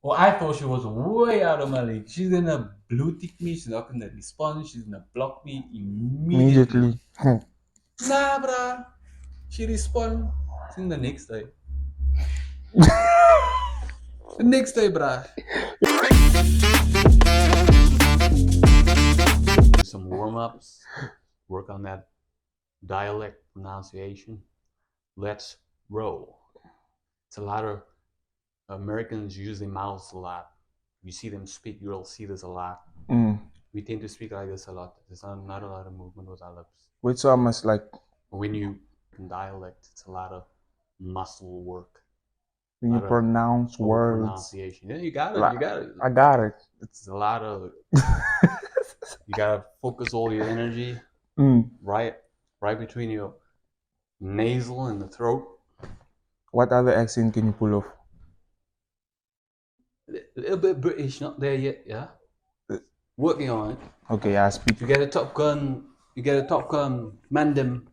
Well, I thought she was way out of my league. She's gonna blue tick me. She's not gonna respond. She's gonna block me immediately. Immediately. Nah, bruh. She respond. I think the next day. The next day, bruh. Do some warm ups. Work on that dialect pronunciation. Let's roll. It's a lot of Americans use their mouths a lot. You see them speak, you'll see this a lot. Mm. We tend to speak like this a lot. There's not a lot of movement with our lips. Which almost like When you dialect, it's a lot of muscle work, a when you lot of pronounce over words. pronunciation. Yeah, you got it. Like, You got it. I got it. It's a lot of. You gotta focus all your energy Mm. right between your nasal and the throat. What other accent can you pull off? A little bit British, not there yet. Yeah, working on it. Okay, I speak. You get a Top Gun. You get a Top Gun Mandem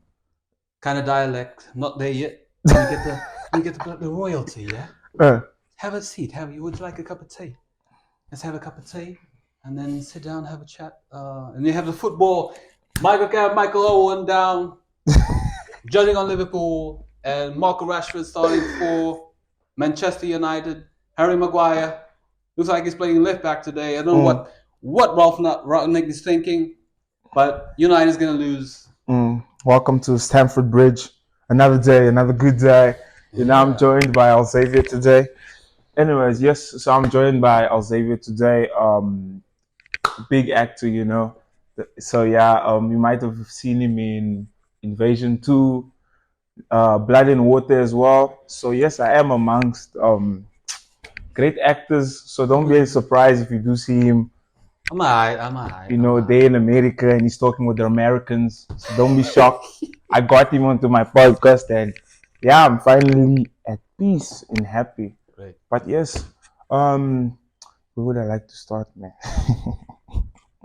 kind of dialect. Not there yet. You get the royalty. Yeah. Uh, Have a seat. Would you like a cup of tea? Let's have a cup of tea, and then sit down, have a chat. And you have the football. Michael Owen down, judging on Liverpool, and Marco Rashford starting for Manchester United. Harry Maguire looks like he's playing left back today. I don't know what Ralph Rangnick is thinking, but United is going to lose. Welcome to Stamford Bridge. Another day, another good day. You know, I'm joined by Alzavia today. Anyways, yes, so I'm joined by Alzavia today. Big actor, you know. So yeah, you might have seen him in Invasion 2, Blood and Water as well. So yes, I am amongst great actors. So don't be surprised if you do see him. I'm alright. You know, they're in America and he's talking with the Americans. So don't be shocked. I got him onto my podcast and yeah, I'm finally at peace and happy. Great. But yes, where would I like to start, man?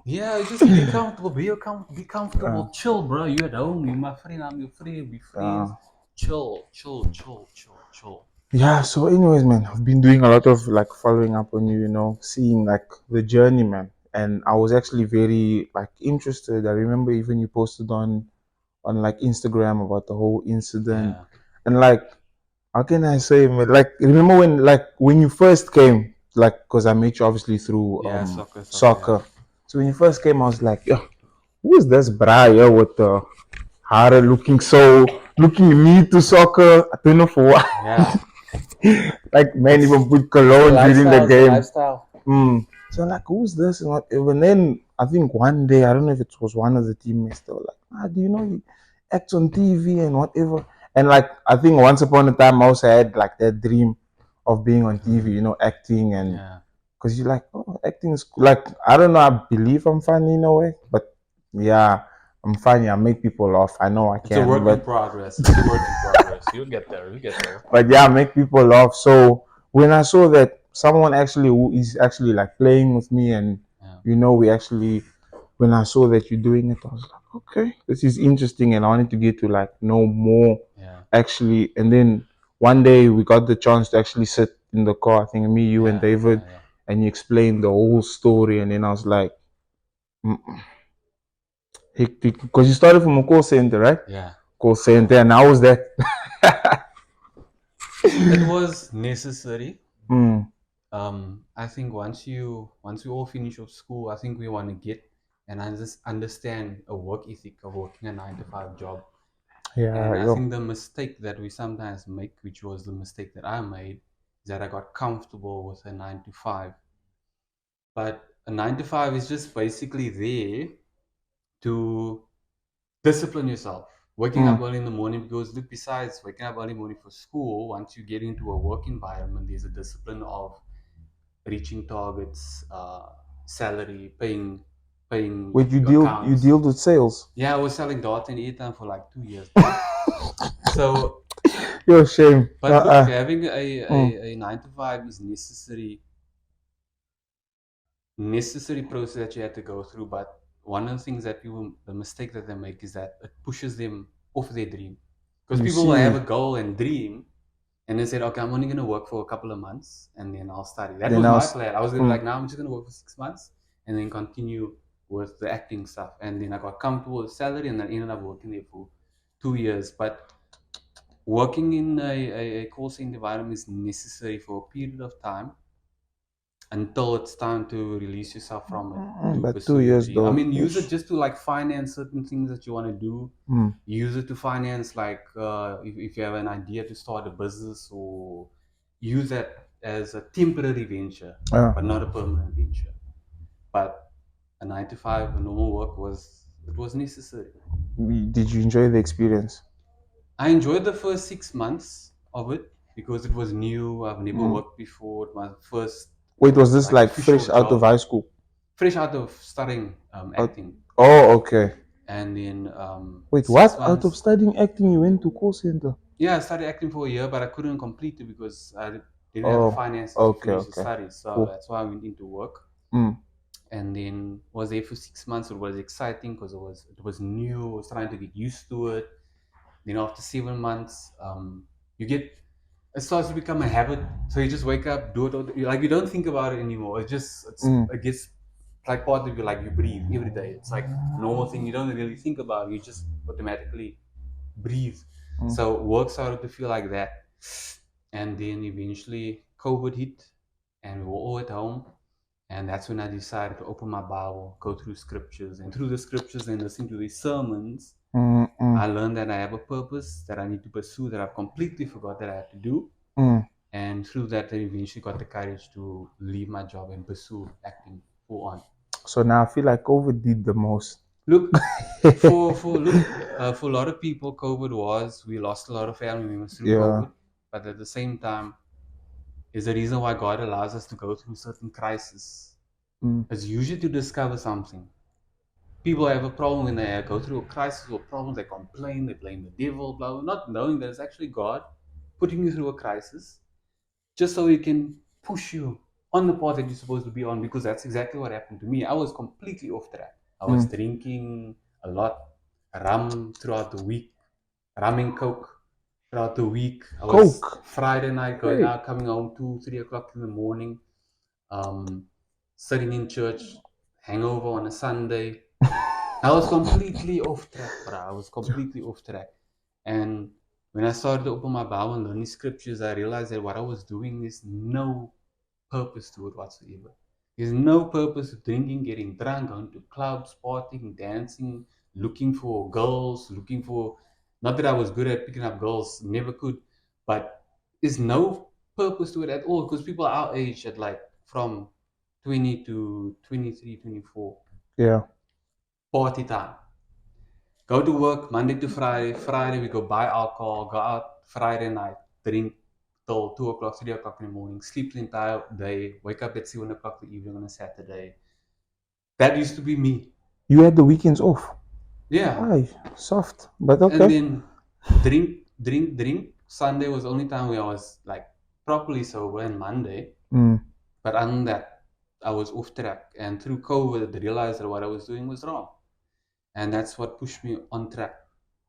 Yeah, just be comfortable. Be comfortable. Chill, bro. You at home. You my friend. I'm your friend. Be friends. Chill. Yeah, so anyways, man, I've been doing a lot of like following up on you, you know, seeing like the journey, man. And I was actually very like interested. I remember even you posted on like Instagram about the whole incident. Yeah. And like how can I say, man, like remember when you first came, like because I met you obviously through soccer. So when you first came, I was like, yo, who is this Brian with the hair looking neat to soccer? I don't know for what. Yeah. Like man even put cologne during the game. Lifestyle. So I'm like, who's this and whatever. And then I think one day, I don't know if it was one of the teammates, they were like, do you know he acts on TV and whatever. And like I think once upon a time I also had like that dream of being on TV, you know, acting and because you're like, oh, acting is cool. Like I don't know, I believe I'm funny in a way, but yeah, I'm funny. I make people laugh. I know I can. It's a work in progress. You'll get there. But yeah, make people laugh. So when I saw that someone actually who is actually like playing with me and you know we actually when I saw that you're doing it, I was like, okay, this is interesting and I wanted to get to like know more actually. And then one day we got the chance to actually sit in the car, I think me, you and David, and you explained the whole story and then I was like hectic because you started from a call center, right? Yeah. Call center and how was that? It was necessary. Mm. I think once we all finish off school, I think we want to get and understand a work ethic of working a 9 to 5 job. Yeah, and I think the mistake that we sometimes make, which was the mistake that I made, is that I got comfortable with a 9 to 5. But a 9 to 5 is just basically there to discipline yourself. Waking up early in the morning, because look, besides waking up early in the morning for school, once you get into a work environment, there's a discipline of reaching targets, salary, paying. Wait, you deal with sales? Yeah, I was selling data and airtime for like 2 years. So you're a shame. But look, having a 9 to 5 is necessary process that you had to go through. But one of the things that the mistake that they make is that it pushes them off their dream. Because people will have a goal and dream, And they said, okay, I'm only going to work for a couple of months and then I'll study. That Then was I my was. plan. I was going to be like, now I'm just going to work for 6 months and then continue with the acting stuff. And then I got comfortable with salary and then ended up working there for 2 years. But working in a call center environment is necessary for a period of time until it's time to release yourself from it to But two pursue your years dream. I though. mean, use it Ish. just to like finance certain things that you want to do. Mm. Use it to finance like if you have an idea to start a business, or use that as a temporary venture, Yeah. but not a permanent venture. But a 9 to 5, a normal work was necessary. Did you enjoy the experience? I enjoyed the first 6 months of it because it was new. I've never Mm. worked before. My first Wait, was this like like official fresh out of job, high school? fresh out of studying Out- acting, Oh, okay. and then Wait, six what? Out of months. studying acting, you went to call center? Yeah, I started acting for a year, but I couldn't complete it because I didn't have the Oh, finances to okay, finish the okay. studies. So Cool. that's why I went into work, Mm. and then was there for 6 months. It was exciting because it was new. I was trying to get used to it. Then after 7 months, you get it starts to become a habit. So you just wake up, do it, like you don't think about it anymore. Mm. It gets like part of you, like you breathe every day. It's like a normal thing. You don't really think about it. You just automatically breathe. Mm. So work started to feel like that. And then eventually COVID hit and we were all at home. And that's when I decided to open my Bible, go through scriptures, and through the scriptures and listen to these sermons, Mm. Mm. I learned that I have a purpose that I need to pursue that I've completely forgot that I had to do. Mm. And through that, I eventually got the courage to leave my job and pursue acting full on. So now I feel like COVID did the most. Look, for a lot of people, COVID was we lost a lot of family members through Yeah. COVID, but at the same time, is the reason why God allows us to go through certain crises. Mm. It's usually to discover something. People have a problem when they go through a crisis or problems. They complain, they blame the devil, blah blah, not knowing that it's actually God putting you through a crisis just so he can push you on the path that you're supposed to be on, because that's exactly what happened to me. I was completely off track. I was Mm. drinking a lot, rum throughout the week, rum and coke throughout the week. I was Coke. Friday night going Hey. out, coming home 2, 3 o'clock in the morning, um, sitting in church, hangover on a Sunday. I was completely off track, bro. I was completely off track. And when I started to open my Bible and learn these scriptures, I realized that what I was doing is no purpose to it whatsoever. There's no purpose to drinking, getting drunk, going to clubs, partying, dancing, looking for girls, looking for. Not that I was good at picking up girls, never could, but there's no purpose to it at all because people our age at like from 20 to 23, 24, Yeah. party time. Go to work Monday to Friday. Friday we go buy alcohol, go out Friday night, drink till 2 o'clock, 3 o'clock in the morning, sleep the entire day, wake up at 7 o'clock the evening on a Saturday. That used to be me. You had the weekends off. Yeah. Aye, soft, but And okay. then drink. Sunday was the only time where I was like properly sober, and Monday. Mm. But other than that, I was off track. And through COVID, I realized that what I was doing was wrong. And that's what pushed me on track.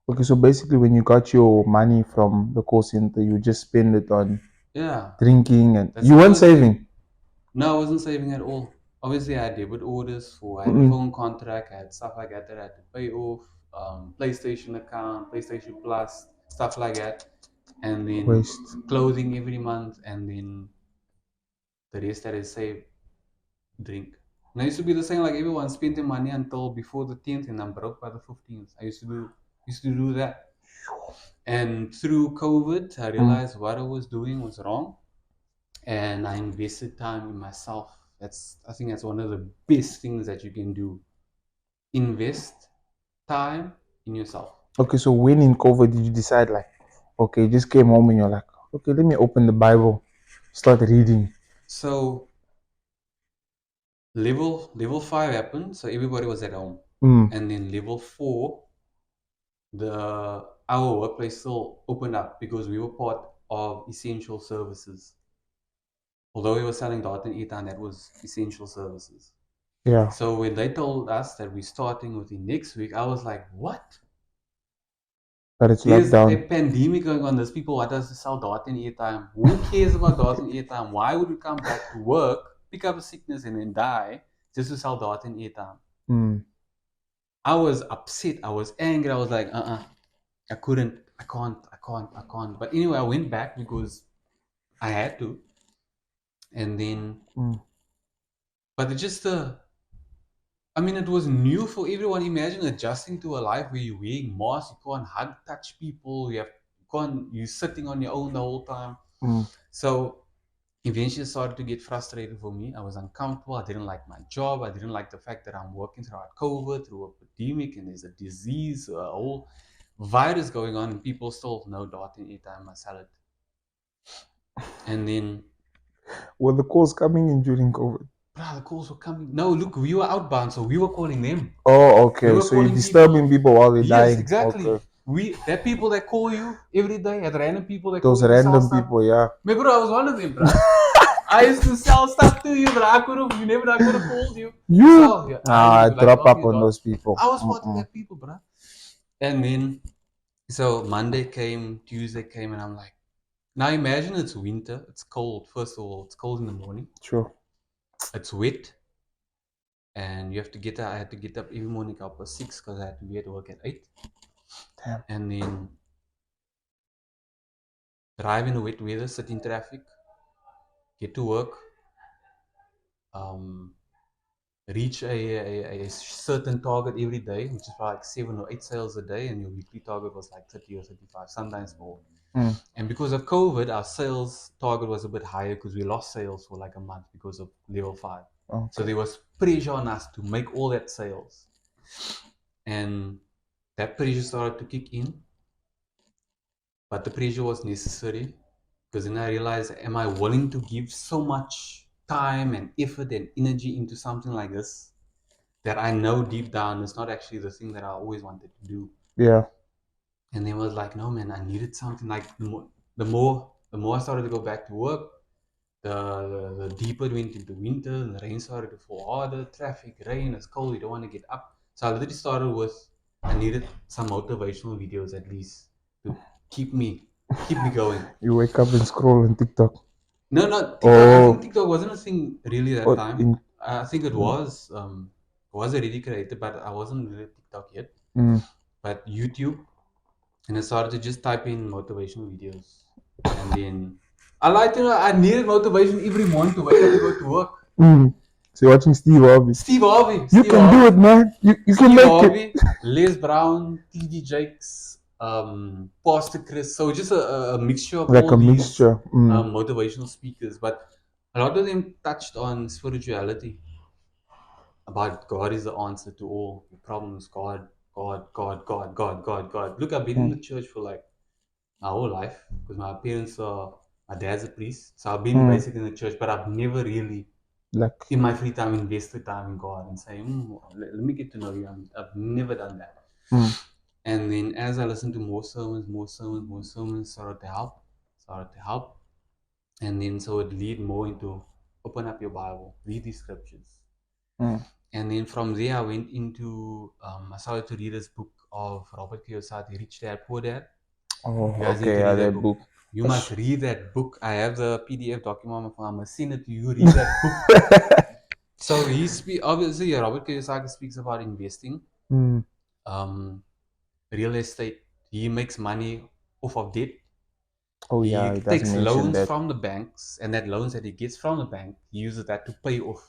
Okay, so basically, when you got your money from the call center, you just spend it on Yeah. drinking, and That's you the weren't first thing. saving. No, I wasn't saving at all. Obviously, I had debit orders for, I had a Mm. phone contract, I had stuff like that I had to pay off, PlayStation account, PlayStation Plus, stuff like that, and then Waste. clothing every month, and then the rest that I saved, drink. And I used to be the same like everyone, spending money until before the 10th, and I'm broke by the 15th. I used to do that. And through COVID, I Mm. realized what I was doing was wrong, and I invested time in myself. I think that's one of the best things that you can do. Invest time in yourself. Okay, so when in COVID did you decide like, okay, you just came home and you're like, okay, let me open the Bible, start reading. So level 5 happened, so everybody was at home. Mm. And then level 4, our workplace still opened up because we were part of essential services. Although we were selling data and e-time, that was essential services. Yeah. So when they told us that we're starting within next week, I was like, what? But it's There's a lockdown. pandemic going on. There's people, what does to sell data in airtime? Who cares about data in airtime? Why would we come back to work, pick up a sickness, and then die just to sell data in airtime? Mm. I was upset. I was angry. I was like, I couldn't. I can't. But anyway, I went back because I had to. And then, Mm. but it's just I mean, it was new for everyone. Imagine adjusting to a life where you're wearing masks, you can't hug, touch people, you're sitting on your own the whole time. Mm. So eventually it started to get frustrated for me. I was uncomfortable. I didn't like my job. I didn't like the fact that I'm working throughout COVID, through a pandemic, and there's a disease, a whole virus going on, and people still no dot in airtime. I sell it. And then, Were the calls coming in during COVID? the calls were coming. No, look, we were outbound, so we were calling them. Oh, We okay. were So you're calling disturbing people. people while they're Yes, dying. exactly. Okay. That people that call you every day, at random people that call Those you to sell random stuff. people, yeah. Me, bro, I was one of them, bro. I used to sell stuff to you, but I could have. I could have called you. You? Sell. Yeah, I I like drop up talking on about. those people. I was part of Mm-mm. that people, bro. And then, so Monday came, Tuesday came, and I'm like, now imagine it's winter. It's cold. First of all, it's cold in the morning. Sure. It's wet, and you have to get up. I had to get up every morning up at 6 because I had to be at work at 8. Damn. And then drive in the wet weather, sit in traffic, get to work, um, reach a certain target every day, which is like 7 or 8 sales a day, and your weekly target was like 30 or 35, sometimes more. Mm. And because of COVID, our sales target was a bit higher because we lost sales for like a month because of level 5. Okay. So there was pressure on us to make all that sales. And that pressure started to kick in, but the pressure was necessary because then I realized, am I willing to give so much time and effort and energy into something like this that I know deep down is not actually the thing that I always wanted to do? Yeah. And then was like, no man, I needed something. Like the more I started to go back to work, the deeper it went into winter, and the rain started to fall harder, traffic, rain, it's cold, you don't want to get up. So I literally started with, I needed some motivational videos at least to keep me going. You wake up and scroll on TikTok. No, not TikTok. I think Oh, TikTok wasn't a thing really that oh time. in. I think it Mm. was already created, but I wasn't really TikTok yet. Mm. But YouTube, and I started to just type in motivational videos, and then I like to know I needed motivation every morning to wake up to go to work. Mm. So you're watching Steve Harvey. Steve Harvey, You Steve can do Harvey, it, man. You can Steve make it. Harvey, Les Brown, TD Jakes, Pastor Chris. So just a mixture of Like all a these mixture. Mm. motivational speakers, but a lot of them touched on spirituality, about God is the answer to all your problems. God, God, God, God, God, God, God. Look, I've been in Mm. the church for like my whole life because my dad's a priest, so I've been Mm. basically in the church, but I've never really Like. in my free time invested time in God and say, let me get to know you. I've never done that. Mm. And then as I listened to more sermons, started to help. And then so it lead more into open up your Bible, read these scriptures. Mm. And then from there, I went into, I started to read this book of Robert Kiyosaki, Rich Dad, Poor Dad. Oh, You guys need okay. to Yeah, read that that book. book. You must read that book. I have the PDF document on my phone. I'm going to send it to you. Read that book. So obviously, Robert Kiyosaki speaks about investing, Mm. real estate. He makes money off of debt. Oh, He yeah. It does takes mention loans that. from the banks, and that loans that he gets from the bank, he uses that to pay off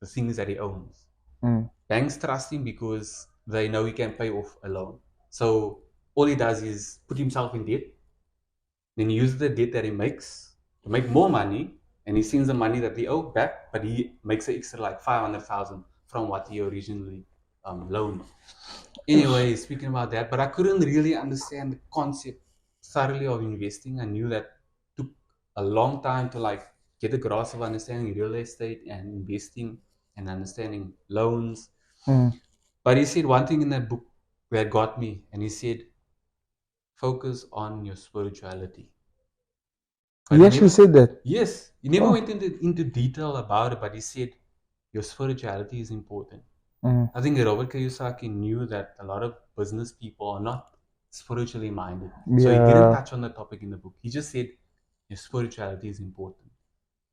the things that he owns. Mm. Banks trust him because they know he can pay off a loan. So all he does is put himself in debt, then he uses the debt that he makes to make more money, and he sends the money that he owed back, but he makes an extra like 500,000 from what he originally loaned. Anyway, speaking about that, but I couldn't really understand the concept thoroughly of investing. I knew that took a long time to like get a grasp of understanding real estate and investing and understanding loans. Mm. But he said one thing in that book that got me, and he said, focus on your spirituality. But He he actually never, said that. yes, he never Oh. went into detail about it, but he said, your spirituality is important. Mm. I think Robert Kiyosaki knew that a lot of business people are not. spiritually minded. So he didn't touch on the topic in the book. He just said your spirituality is important.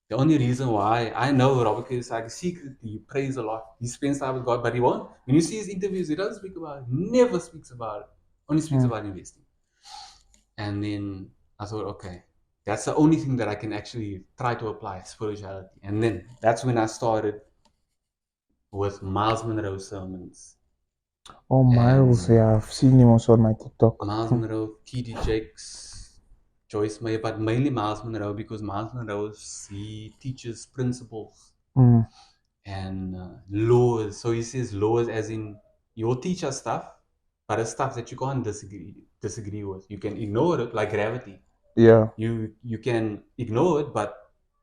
The only reason why I know Robert is like secretly he prays a lot. He spends time with God, but he won't. When you see his interviews, he doesn't speak about it. Never speaks about it. Only speaks about investing. And then I thought, okay, that's the only thing that I can actually try to apply spirituality. And then that's when I started with Miles Monroe's sermons. Oh, Miles, yeah, I've seen him also on my TikTok. Miles Monroe, T.D. Jakes, Joyce Meyer, but mainly Miles Monroe because Miles Monroe, he teaches principles and laws. So he says laws as in you'll teach us stuff, but it's stuff that you can't disagree with. You can ignore it like gravity. Yeah. You can ignore it, but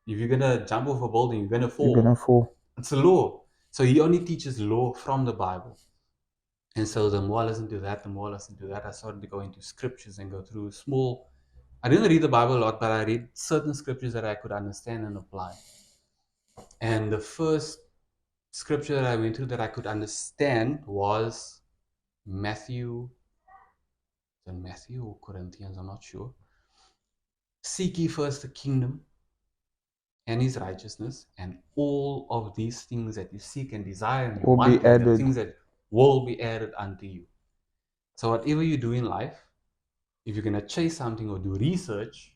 if you're gonna jump off a building, you're gonna fall. You're gonna fall. It's a law. So he only teaches law from the Bible. And so the more I listened to that, I started to go into scriptures and go through small. I didn't read the Bible a lot, but I read certain scriptures that I could understand and apply. And the first scripture that I went through that I could understand was Matthew or Corinthians, I'm not sure. Seek ye first the kingdom and his righteousness, and all of these things that you seek and desire and you Will be want, and the added. things that will be added unto you. So whatever you do in life, if you're going to chase something or do research,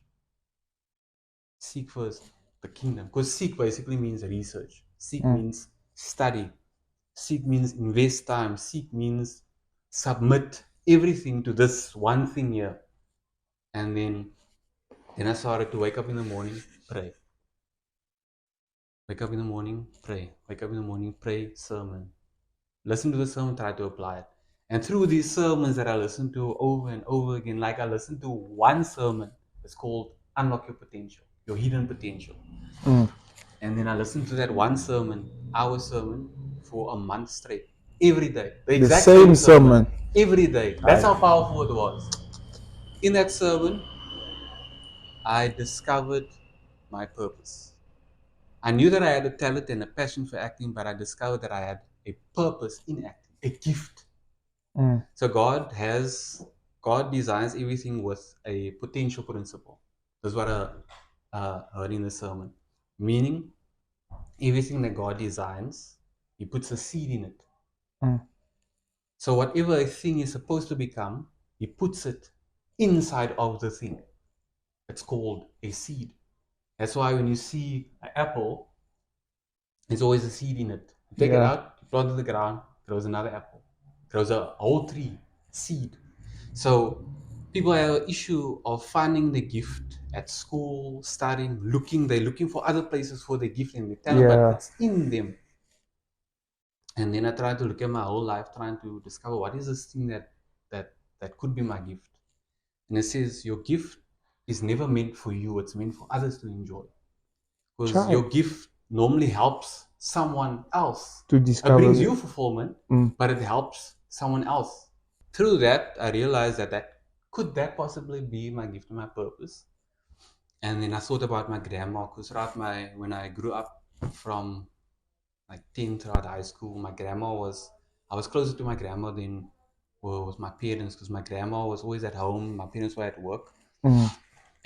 seek first the kingdom. Because seek basically means research. Seek means study. Seek means invest time. Seek means submit everything to this one thing here. And then I started to wake up in the morning, pray. Wake up in the morning, pray. Wake up in the morning, pray, sermon. Listen to the sermon, try to apply it. And through these sermons that I listened to over and over again, like I listened to one sermon, it's called Unlock Your Potential, Your Hidden Potential. And then I listened to that one sermon, our sermon, for a month straight. Every day. The exact same sermon. Every day. That's how powerful it was. In that sermon, I discovered my purpose. I knew that I had a talent and a passion for acting, but I discovered that I had a purpose in acting, a gift. So God designs everything with a potential principle. That's what I heard in the sermon. Meaning, everything that God designs, He puts a seed in it. So whatever a thing is supposed to become, He puts it inside of the thing. It's called a seed. That's why when you see an apple, there's always a seed in it. You take it out, you plant it in the ground, grows another apple, grows a whole tree, seed. So people have an issue of finding the gift at school, studying, they're looking for other places for the gift and the talent, but it's in them. And then I tried to look at my whole life, trying to discover what is this thing that could be my gift. And it says your gift is never meant for you, it's meant for others to enjoy. Because your gift normally helps someone else to discover. It brings you fulfillment, but it helps someone else. Through that, I realized that could that possibly be my gift and my purpose. And then I thought about my grandma, because when I grew up from like 10 throughout high school, I was closer to my grandma than was my parents, because my grandma was always at home, my parents were at work.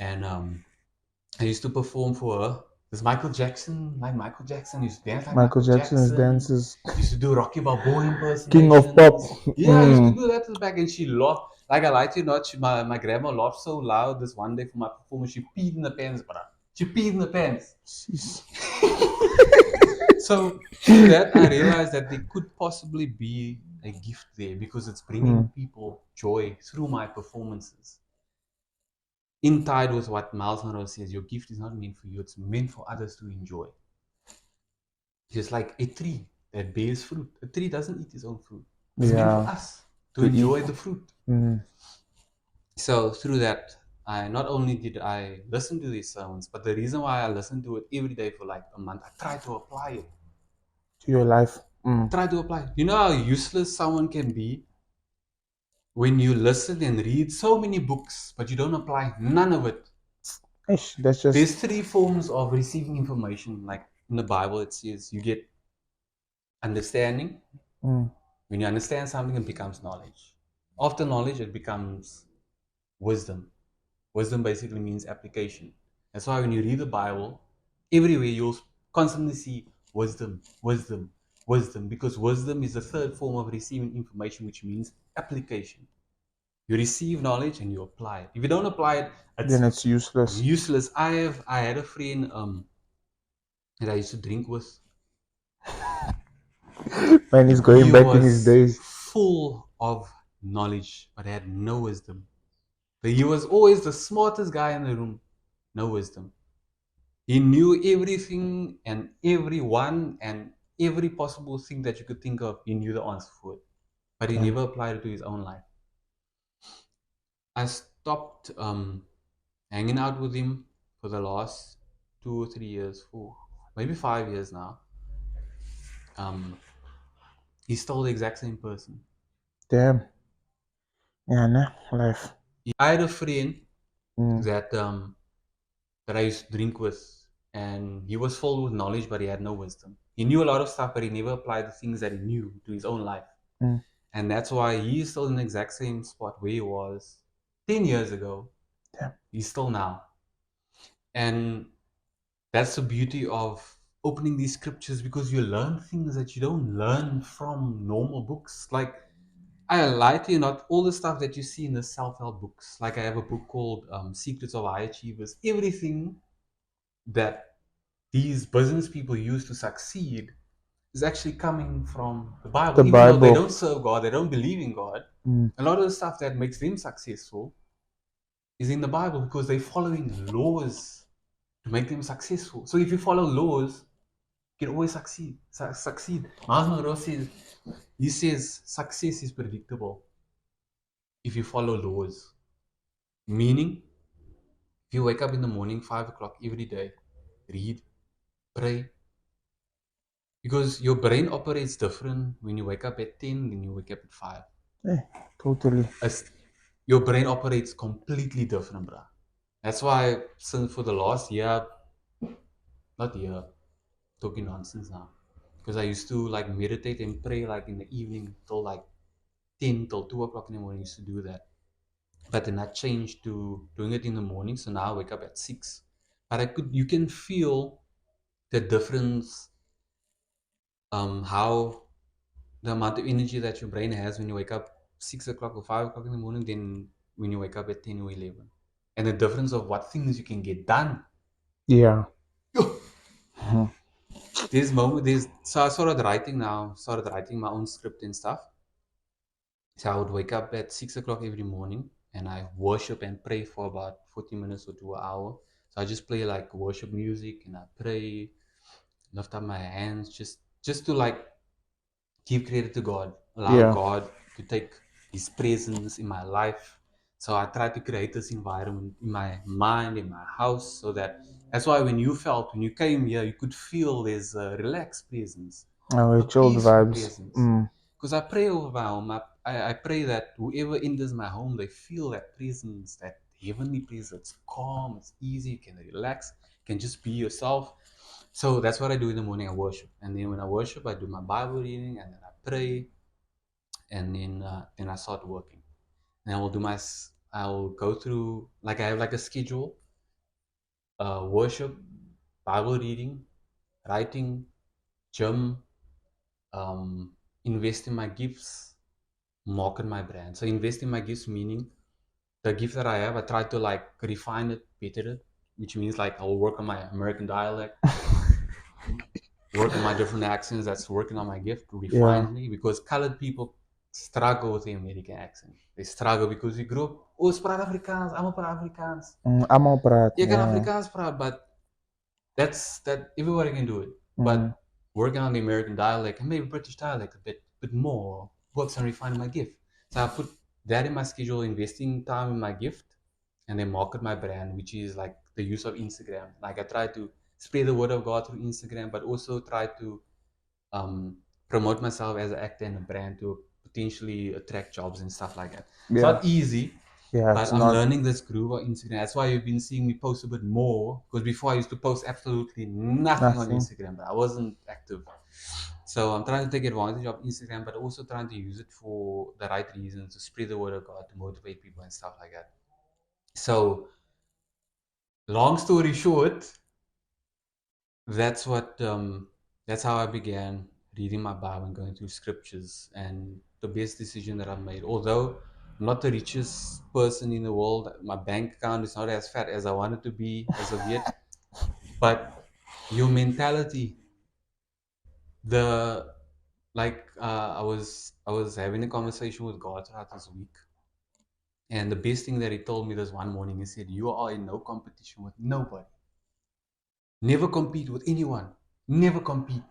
And I used to perform for her. There's Michael Jackson used to dance like Michael Jackson's dances. Used to do Rocky Balboa impersonations. King of Pop. Yeah, I used to do that back, and she laughed. Like I like to not, my grandma laughed so loud this one day for my performance, she peed in the pants, bruh. She peed in the pants. So through that, I realized that there could possibly be a gift there, because it's bringing people joy through my performances. In tide with what Miles Monroe says, your gift is not meant for you, it's meant for others to enjoy. Just like a tree that bears fruit. A tree doesn't eat its own fruit. It's meant for us to enjoy the fruit. So through that, not only did I listen to these sermons, but the reason why I listened to it every day for like a month, I tried to apply it to your life. Try to apply it. You know how useless someone can be when you listen and read so many books, but you don't apply none of it. That's just. There's 3 forms of receiving information. Like in the Bible, it says you get understanding. When you understand something, it becomes knowledge. After knowledge, it becomes wisdom. Wisdom basically means application. That's why when you read the Bible, everywhere you'll constantly see wisdom, wisdom, wisdom, because wisdom is the third form of receiving information, which means application. You receive knowledge and you apply it. If you don't apply it, it's Then it's useless. useless. I had a friend that I used to drink with. Man, he's going He back in his was days. full of knowledge, but had no wisdom. But he was always the smartest guy in the room, no wisdom. He knew everything and everyone and every possible thing that you could think of. He knew the answer for it, but he Damn. never applied it to his own life. I stopped hanging out with him for the last 2 or 3 years, maybe 5 years now. Um, he's still the exact same person. Damn. Yeah, nah. Life. I had a friend Mm. that I used to drink with, and he was full with knowledge, but he had no wisdom. He knew a lot of stuff, but he never applied the things that he knew to his own life. Mm. And that's why he's still in the exact same spot where he was 10 years ago. Damn. He's still now. And that's the beauty of opening these scriptures, because you learn things that you don't learn from normal books. Like, I lie to you, not all the stuff that you see in the self-help books. Like, I have a book called Secrets of High Achievers. Everything that these business people use to succeed is actually coming from the The Bible. Even though they Bible. don't serve God, they don't believe in God, Mm. a lot of the stuff that makes them successful is in the Bible, because they're following laws to make them successful. So if you follow laws, you can always succeed. Miles Monroe says, he says success is predictable if you follow laws. Meaning, if you wake up in the morning, 5 o'clock every day, read, pray, because your brain operates different when you wake up at 10 than you wake up at 5. Eh, totally. As your brain operates completely different, bruh. That's why since for the last year, not year, talking nonsense now. Because I used to like meditate and pray like in the evening till like 10 till 2 o'clock in the morning. I used to do that. But then I changed to doing it in the morning. So now I wake up at 6. But you can feel the difference, how the amount of energy that your brain has when you wake up 6 o'clock or 5 o'clock in the morning than when you wake up at 10 or 11. And the difference of what things you can get done. Yeah. So I started writing my own script and stuff. So I would wake up at 6 o'clock every morning and I worship and pray for about 40 minutes or to an hour. So I just play like worship music and I pray, lift up my hands, just to like give credit to God, allow Yeah. God to take His presence in my life. So I try to create this environment in my mind, in my house, so that's why when you came here, you could feel there's a relaxed presence, Oh, a chilled peaceful vibes. presence. Mm. Because I pray over my home. I pray that whoever enters my home, they feel that presence, that heavenly presence. It's calm, it's easy, you can relax, you can just be yourself. So that's what I do in the morning. I worship, and then when I worship, I do my Bible reading, and then I pray, and then I start working. And I'll go through, like, I have like a schedule: worship, Bible reading, writing, gym, um, invest in my gifts, market my brand. So invest in my gifts meaning the gift that I have, I try to like refine it, better it, which means like I'll work on my American dialect, work on my different accents. That's working on my gift, Yeah. refines me, because colored people struggle with the American accent. They struggle because we grew up, oh, ons praat Afrikaans, almal praat Afrikaans. Mm, allemaal praat. Jy kan Yeah. Afrikaans praat, but that everybody can do it. Mm. But working on the American dialect and maybe British dialect a bit more works on refining my gift. So I put that in my schedule, investing time in my gift, and then market my brand, which is like the use of Instagram. Like, I try to spread the word of God through Instagram, but also try to promote myself as an actor and a brand to potentially attract jobs and stuff like that. It's Yeah. not easy, Yeah. but It's I'm not learning this groove on Instagram. That's why you've been seeing me post a bit more, because before I used to post absolutely nothing on nothing. Instagram, but I wasn't active. So I'm trying to take advantage of Instagram, but also trying to use it for the right reasons, to spread the word of God, to motivate people and stuff like that. So, long story short, that's what that's how I began reading my Bible and going through scriptures. And the best decision that I've made, although I'm not the richest person in the world, my bank account is not as fat as I want it to be as of yet. But your mentality, the I was having a conversation with God throughout this week, and the best thing that He told me this one morning, He said, "You are in no competition with nobody. Never compete with anyone. Never compete.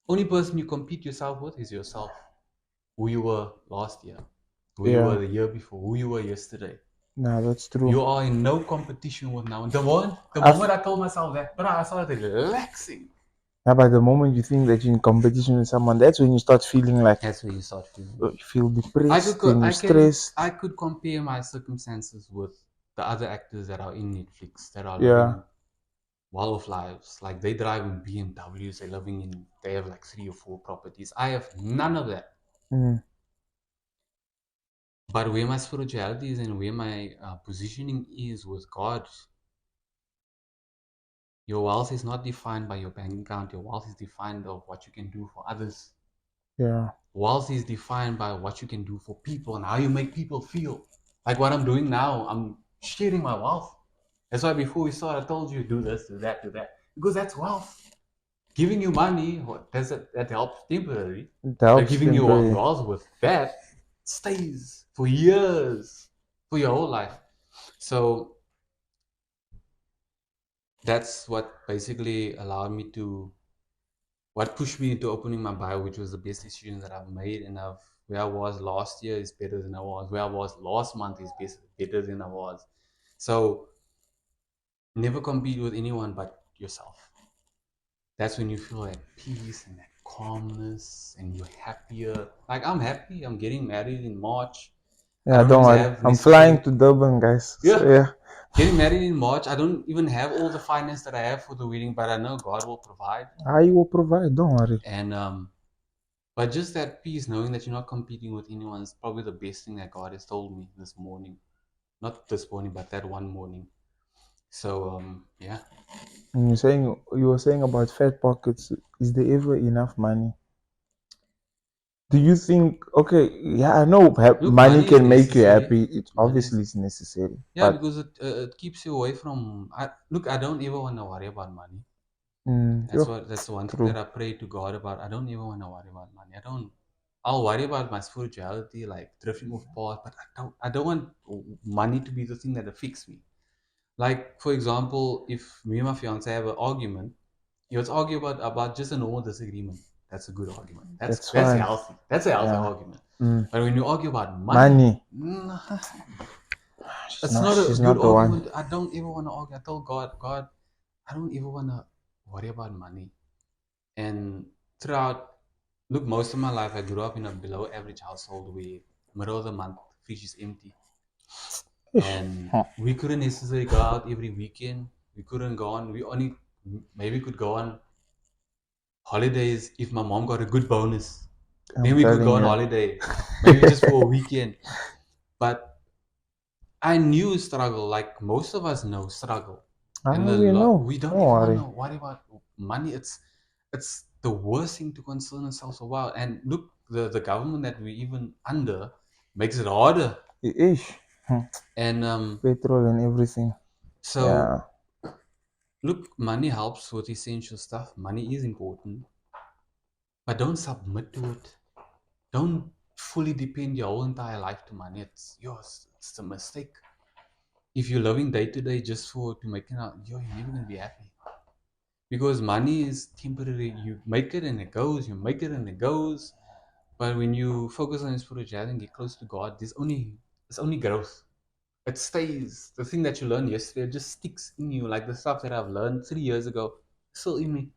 Only person you compete yourself with is yourself. Who you were last year, who you were Yeah. the year before, who you were yesterday. Nah, that's true. You are in no competition with now." The I've, moment I told myself that, but I started relaxing. yeah, by the moment you think that you're in competition with someone, that's when you start feeling like That's where you start feeling. you feel I could depressed co- and you're I stressed. could compare my circumstances with the other actors that are in Netflix that are Yeah. living well of lives. Like they drive in BMWs, they have like 3 or 4 properties. I have none of that. Mm, But where my spirituality is and where my positioning is with God, your wealth is not defined by your bank account. Your wealth is defined of what you can do for others. yeah. Wealth is defined by what you can do for people and how you make people feel. Like what I'm doing now, I'm sharing my wealth. That's why before we started, I told you do this, do that, do that, because that's wealth. Giving you money, that helps temporarily, It but helps giving you temporarily. wealth with that stays for years, for your whole life. So that's what basically allowed me to, what pushed me into opening my bio, which was the best decision that I've made. And where I was last year is better than I was. Where I was last month is better than I was. So never compete with anyone but yourself. That's when you feel that peace and that calmness and you're happier. Like I'm happy. I'm getting married in March. I Yeah, don't don't even worry. have I'm flying necessary. to Durban, guys. So Yeah, yeah. getting married in March. I don't even have all the finance that I have for the wedding, but I know God will provide. I will provide, don't worry. And but just that peace, knowing that you're not competing with anyone, is probably the best thing that God has told me this morning. Not this morning, but that one morning. So yeah. And you were saying about fat pockets. Is there ever enough money? Do you think? Okay, yeah, I know Look, money money is can make you necessary. happy. It Money is obviously is necessary, Yeah, but because it keeps you away from. Look, I don't ever want to worry about money. yo, That's the one thing that true. I pray to God about. I don't ever want to worry about money. I don't. I'll worry about my spirituality, like drifting off path, but I don't want money to be the thing that affects me. Like for example, if me and my fiance have an argument, let's argue about just a normal disagreement. That's a good argument. That's That's that's fine. healthy. That's a healthy Yeah. argument. Mm. But when you argue about money, Money. it's not a She's good not the one. argument. I don't ever want to argue. I told God, I don't ever want to worry about money. And throughout, look, most of my life, I grew up in a below average household where middle of the month, fridge is empty. Ish. And Huh. we couldn't necessarily go out every weekend. We couldn't go on, we only maybe could go on holidays if my mom got a good bonus. I'm Then we could telling go on you. holiday, maybe just for a weekend. But I knew struggle, like most of us know struggle. And We know. we don't Don't even want worry. to worry about money. It's the worst thing to concern ourselves about. And look, the government that we even under makes it harder. Ish. Hmm. And Petrol and everything. so Yeah. look, money helps with essential stuff. Money is important, but don't submit to it. Don't fully depend your whole entire life to money. It's yours. It's a mistake. If you're living day to day just for to make it out, you're never gonna be happy. Because money is temporary. You make it and it goes. You make it and it goes. But when you focus on your spirituality and get close to God, there's only growth. It stays. The thing that you learned yesterday just sticks in you. Like the stuff that I've learned 3 years ago, still in me.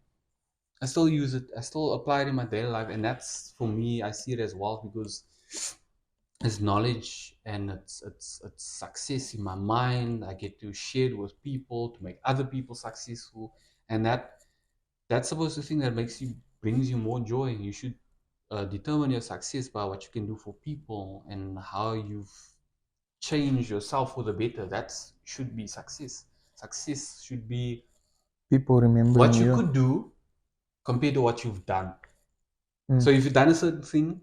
I still use it. I still apply it in my daily life, and that's for me. I see it as wealth because it's knowledge and it's success in my mind. I get to share it with people to make other people successful, and that's supposed to thing that makes you brings you more joy. You should determine your success by what you can do for people and how you've changed yourself for the better. That should be success. Success should be People remembering what you you. could do compared to what you've done. Mm. So if you've done a certain thing,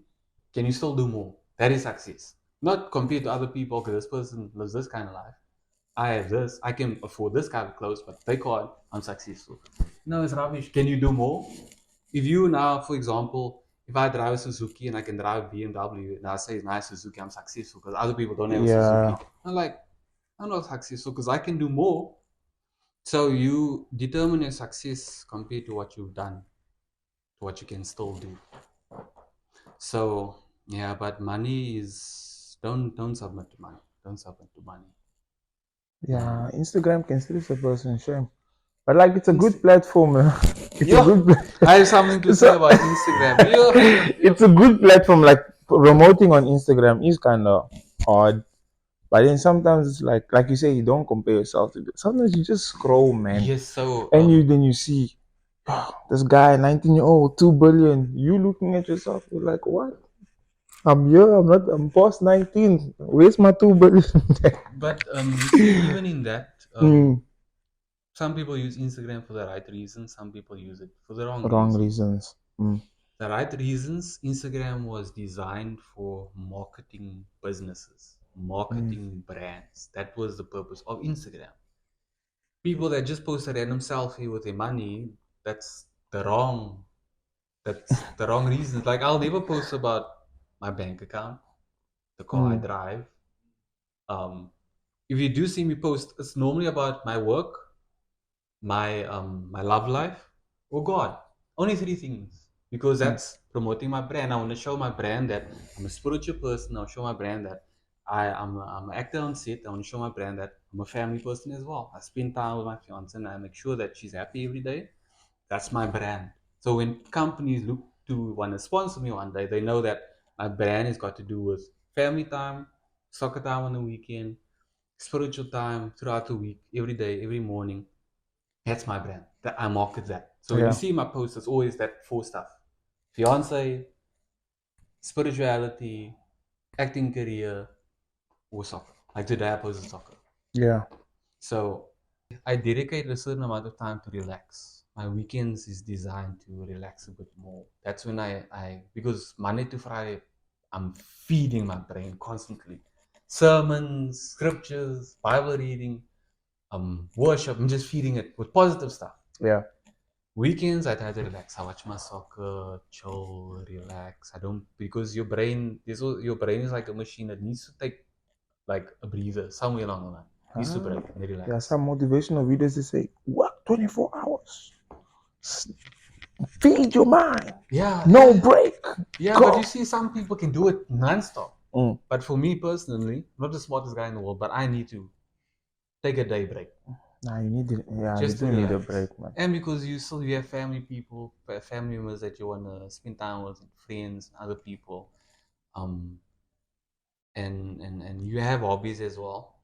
can you still do more? That is success. Not compared to other people because this person lives this kind of life. I have this, I can afford this kind of clothes, but they can't, I'm successful. No, it's rubbish. Can you do more? If you now, for example, if I drive a Suzuki and I can drive a BMW and I say it's nice Suzuki, I'm successful because other people don't have a Yeah. Suzuki. I'm like, I'm not successful because I can do more. So you determine your success compared to what you've done, to what you can still do. So yeah, but money is don't submit to money. Don't submit to money. Yeah. Instagram can still a person shame. But like it's a good Inst- platform. It's a yeah, good I have something to it's say a, about Instagram. Yeah, yeah, yeah. it's a good platform. Like promoting on Instagram is kind of hard. But then sometimes it's like you say, you don't compare yourself to it. Sometimes you just scroll, man. Yes. So And you see, this guy, 19-year-old, 2 billion. You looking at yourself, you're like, what? I'm here, I'm not, I'm past 19. Where's my 2 billion? but you see, even in that, Mm, some people use Instagram for the right reasons. Some people use it for the wrong wrong reasons. reasons. Mm, The right reasons, Instagram was designed for marketing businesses, mm, marketing brands. That was the purpose of Instagram. People that just post a random selfie with their money, that's the wrong that's the wrong reasons. Like I'll never post about my bank account, the car I mm, drive. If you do see me post, it's normally about my work, my love life, or God. Only three things. Because mm, that's promoting my brand. I want to show my brand that I'm a spiritual person. I'll show my brand that I'm an actor on set. I want to show my brand that I'm a family person as well. I spend time with my fiance and I make sure that she's happy every day. That's my brand. So when companies look to want to sponsor me one day, they know that my brand has got to do with family time, soccer time on the weekend, spiritual time throughout the week, every day, every morning. That's my brand. That I market that. So when you yeah, see my posts, it's always that four stuff: fiance, spirituality, acting career, or soccer. Like today I posted soccer. yeah, So I dedicate a certain amount of time to relax. My weekends is designed to relax a bit more. That's when I because Monday to Friday, I'm feeding my brain constantly. Sermons, scriptures, Bible reading, worship. I'm just feeding it with positive stuff. yeah. Weekends, I try to relax. I watch my soccer, chill, relax. I don't because your brain is like a machine that needs to take like a breather somewhere along the line. Needs to break and Yeah, relax. some motivational videos they say, work 24 hours. Feed your mind. Yeah, No yeah, break. yeah. But you Go. see, some people can do it non-stop. Mm. But for me personally, I'm not the smartest guy in the world, but I need to take a day break Nah, you need it. Yeah, you just to do need a relax. break, man. And because you have family people, family members that you wanna spend time with, and friends, other people, um, and you have hobbies as well.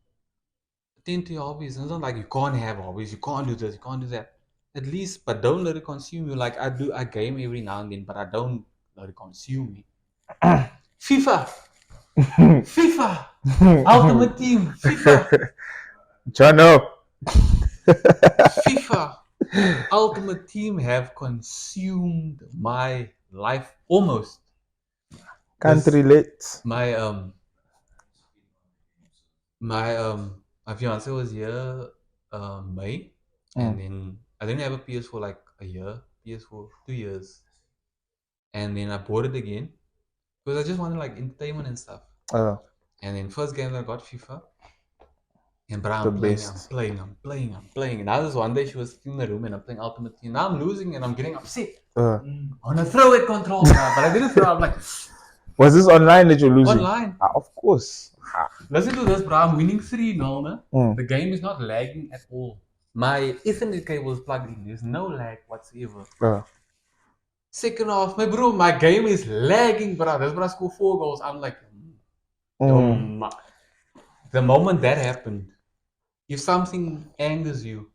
Attend to your hobbies. It's not like you can't have hobbies, you can't do this, you can't do that. At least, but don't let it consume you. Like I game every now and then, but I don't let it consume me. FIFA, FIFA, Ultimate Team, FIFA, Turn up. FIFA, Ultimate Team have consumed my life almost. Can't This relate. my my fiance was here May, Mm. and then I didn't have a PS for like a year, PS for 2 years, and then I bought it again because I just wanted like entertainment and stuff. Uh, And then first game I got FIFA, and bro, the I'm playing, I'm best. playing, I'm playing, I'm playing. And now this one day she was in the room and I'm playing Ultimate Team. Now I'm losing and I'm getting upset. Uh, I wanna throw it control, bro, but I didn't throw. I'm like was this online that you're losing? online. Of course. Listen to this, bro. I'm winning 3-0. No? Mm. The game is not lagging at all. My Ethernet cable is plugged in. There's no lag whatsoever. Uh, Second half, my bro, my game is lagging, bro. That's when I score 4 goals. I'm like, mm, the moment that happened, if something angers you,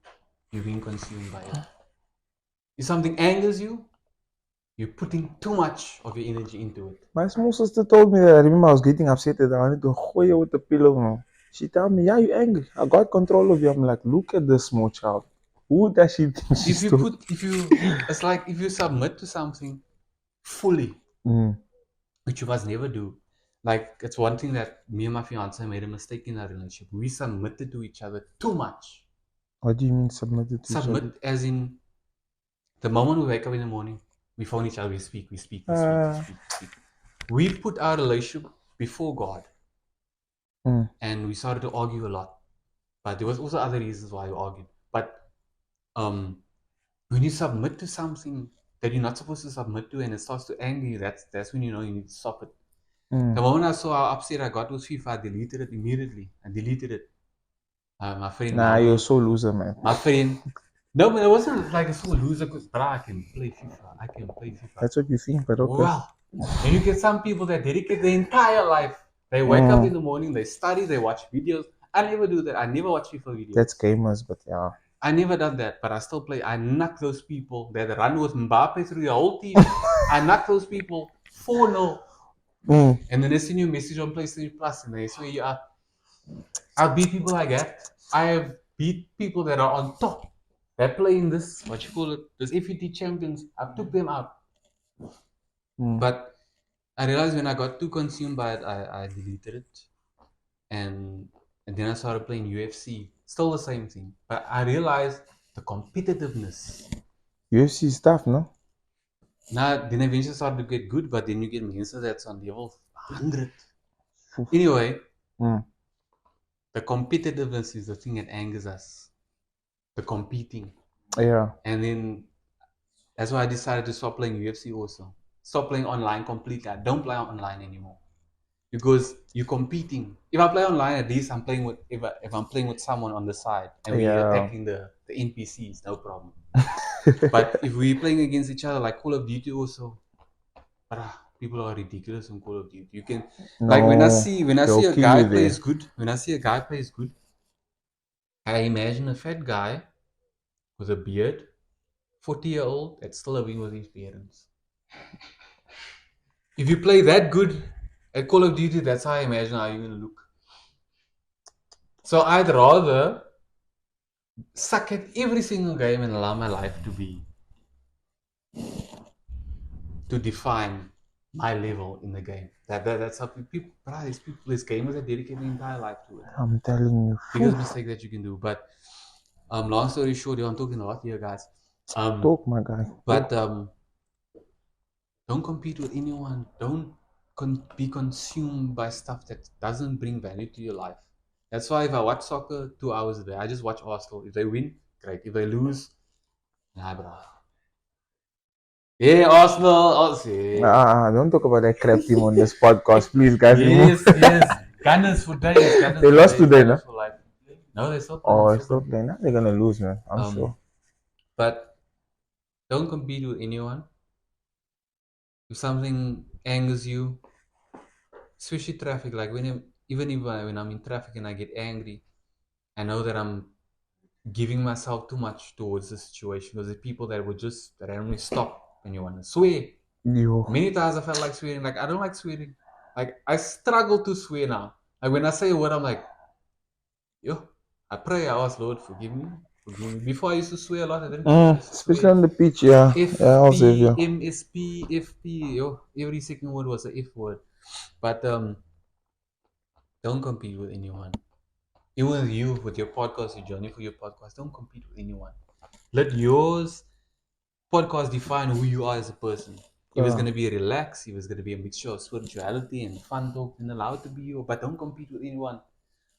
you're being consumed by it. If something angers you, You're putting too much of your energy into it. My small sister told me that. I remember I was getting upset that I wanted to hoy her with the pillow, man. She told me, "Yeah, you angry. I got control of you." I'm like, look at this small child. Who does she think If she's you talking? put, if you, it's like if you submit to something fully, Mm. which you must never do. Like it's one thing that me and my fiance made a mistake in our relationship. We submitted to each other too much. What do you mean submitted to each other? Submit as in the moment we wake up in the morning, we phone each other, we speak, we speak, we speak, we Uh, speak, we speak. We put our relationship before God, mm. and we started to argue a lot. But there was also other reasons why we argued. But um, when you submit to something that you're not supposed to submit to, and it starts to anger you, that's when you know you need to stop it. The Mm. moment I saw how upset I got with FIFA, I deleted it immediately. I deleted it. My friend Nah, you're Melvin, so loser, man. my friend. No, but it wasn't like a full loser because, bro, I can play FIFA. I can play FIFA. That's what you think, but okay. Well, and you get some people that dedicate their entire life. They wake up in Mm. the morning, they study, they watch videos. I never do that. I never watch FIFA videos. That's gamers, but yeah. I never done that, but I still play. I knock those people that run with Mbappe through the whole team. I knock those people 4-0. Mm. And then they send you a message on PlayStation Plus and they swear you up. I've beat people like that. I have beat people that are on top. They're playing this, what you call it, this FUT champions. I took them out. Mm. But I realized when I got too consumed by it, I deleted it. And then I started playing UFC. Still the same thing. But I realized the competitiveness. UFC stuff, no? Now, then eventually started to get good, but then you get Mensa that's on level 100. Oof. Anyway, Mm. the competitiveness is the thing that angers us. The competing. Yeah. And then that's why I decided to stop playing UFC also. Stop playing online completely. I don't play online anymore. Because you're competing. If I play online, at least I'm playing with if I'm playing with someone on the side and we're Yeah. attacking the NPCs, no problem. But if we're playing against each other like Call of Duty also, people are ridiculous on Call of Duty. You can like when I No, see they'll a kill guy you plays there. good, when I see a guy plays good, I imagine a fat guy with a beard, 40-year-old that's still living with his parents. If you play that good at Call of Duty, that's how I imagine how you're gonna look. So I'd rather suck at every single game and allow my life to define my level in the game. That's how people, these gamers that dedicate their entire life to it. I'm telling you. Biggest mistake that you can do. But long story short, I'm talking a lot here, guys. Talk, my guy. But Talk. don't compete with anyone. Don't be consumed by stuff that doesn't bring value to your life. That's why if I watch soccer 2 hours a day, I just watch Arsenal. If they win, great. If they lose, nah, bro. Yeah, Arsenal. Yeah. Don't talk about that crap team on this podcast, please, guys. We move. Yes, yes. Gunners for days. Gunners They for lost days. today, Gunners no? for life. No, they're still playing. Oh, Still it's not playing. playing. Now they're gonna lose, man. I'm sure. But don't compete with anyone. If something angers you, especially traffic, like even if when I'm in traffic and I get angry, I know that I'm giving myself too much towards the situation. Because the people that would just randomly stop when you want to swear. Yo. Many times I felt like swearing. Like I don't like swearing. Like I struggle to swear now. Like when I say a word, I'm like, yo, I pray, I ask Lord, forgive me, forgive me. Before I used to swear a lot. I didn't swear. I used to Especially swear. on the pitch, yeah. Yeah, FP, Alzavia. MSP, FP, yo, every second word was a F word. But don't compete with anyone. Even you with your podcast, your journey for your podcast, don't compete with anyone. Let yours podcast define who you are as a person. If it's Yeah. gonna be relaxed, if it's gonna be a mixture of spirituality and fun talk, then allow it to be you, but don't compete with anyone.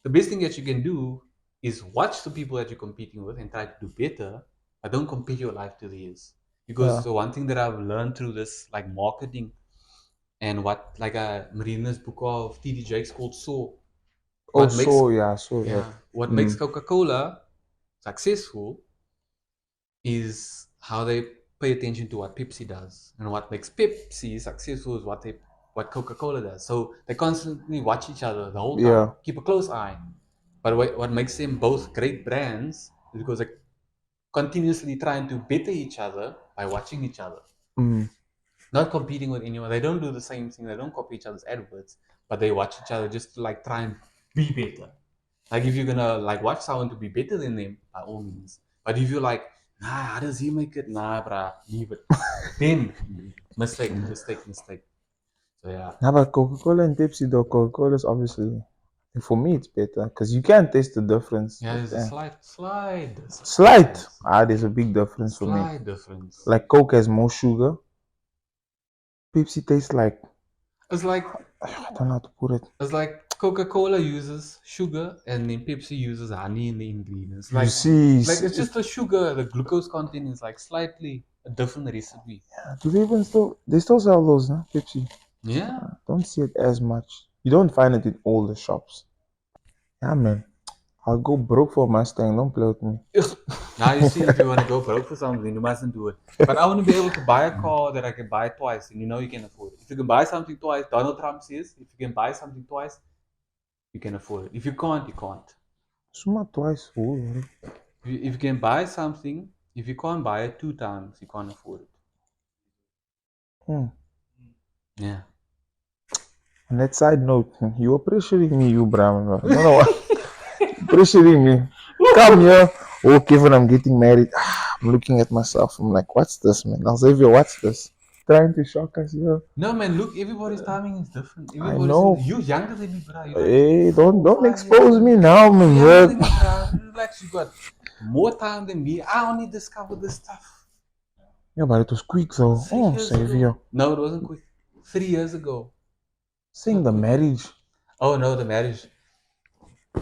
The best thing that you can do is watch the people that you're competing with and try to do better, but don't compare your life to theirs. Because Yeah. the one thing that I've learned through this, like marketing, and what like Marina's book of TD Jakes called Soul, Oh, what makes so yeah, so that. what makes Coca-Cola successful is how they pay attention to what Pepsi does, and what makes Pepsi successful is what Coca-Cola does. So they constantly watch each other the whole time, Yeah. keep a close eye. But what makes them both great brands is because they're continuously trying to better each other by watching each other. Mm. Not competing with anyone. They don't do the same thing. They don't copy each other's adverts, but they watch each other just to like try and be better. Like if you're gonna like watch someone to be better than them, by all means. But if you're like, nah, how does he make it? Nah, bruh, leave it. Then mistake. So yeah. Now, but Coca-Cola and Pepsi, though, Coca-Cola is obviously, for me, it's better because you can't taste the difference. Yeah, there's a Yeah. slight Slight. difference. There's a big difference for me. Slight difference. Like Coke has more sugar. Pepsi tastes like, It's like I don't know how to put it. It's like Coca-Cola uses sugar and then Pepsi uses honey in the ingredients. You see, Like it's just the sugar, the glucose content is like slightly a different recipe. do they even still? They still sell those, huh? Pepsi. Yeah. Don't see it as much. You don't find it in all the shops. Yeah, man. I'll go broke for a Mustang. Don't play with me. Now you see, if you want to go broke for something, you mustn't do it. But I want to be able to buy a car that I can buy twice, and you know you can afford it. If you can buy something twice, Donald Trump says, if you can buy something twice, you can afford it. If you can't, you can't. Suma twice. Oh, If you can buy something, if you can't buy it 2 times, you can't afford it. hmm. Yeah. On that side note, you were pressuring me, you Brahman. I don't know why. Pressuring me. Come here. Oh, Kevin, I'm getting married. I'm looking at myself. I'm like, what's this, man? Alzavia, what's this? Trying to shock us here. No man, look, everybody's timing is different. I know. You younger than me, bro. You like Hey, don't 5 expose years. me now, You man. younger than me, bro. Relax, you got more time than me. I only discovered this stuff Yeah, but it was quick though. 3 years Savior. ago. No, it wasn't quick. 3 years ago. Saying the Quick. marriage. Oh no, the marriage.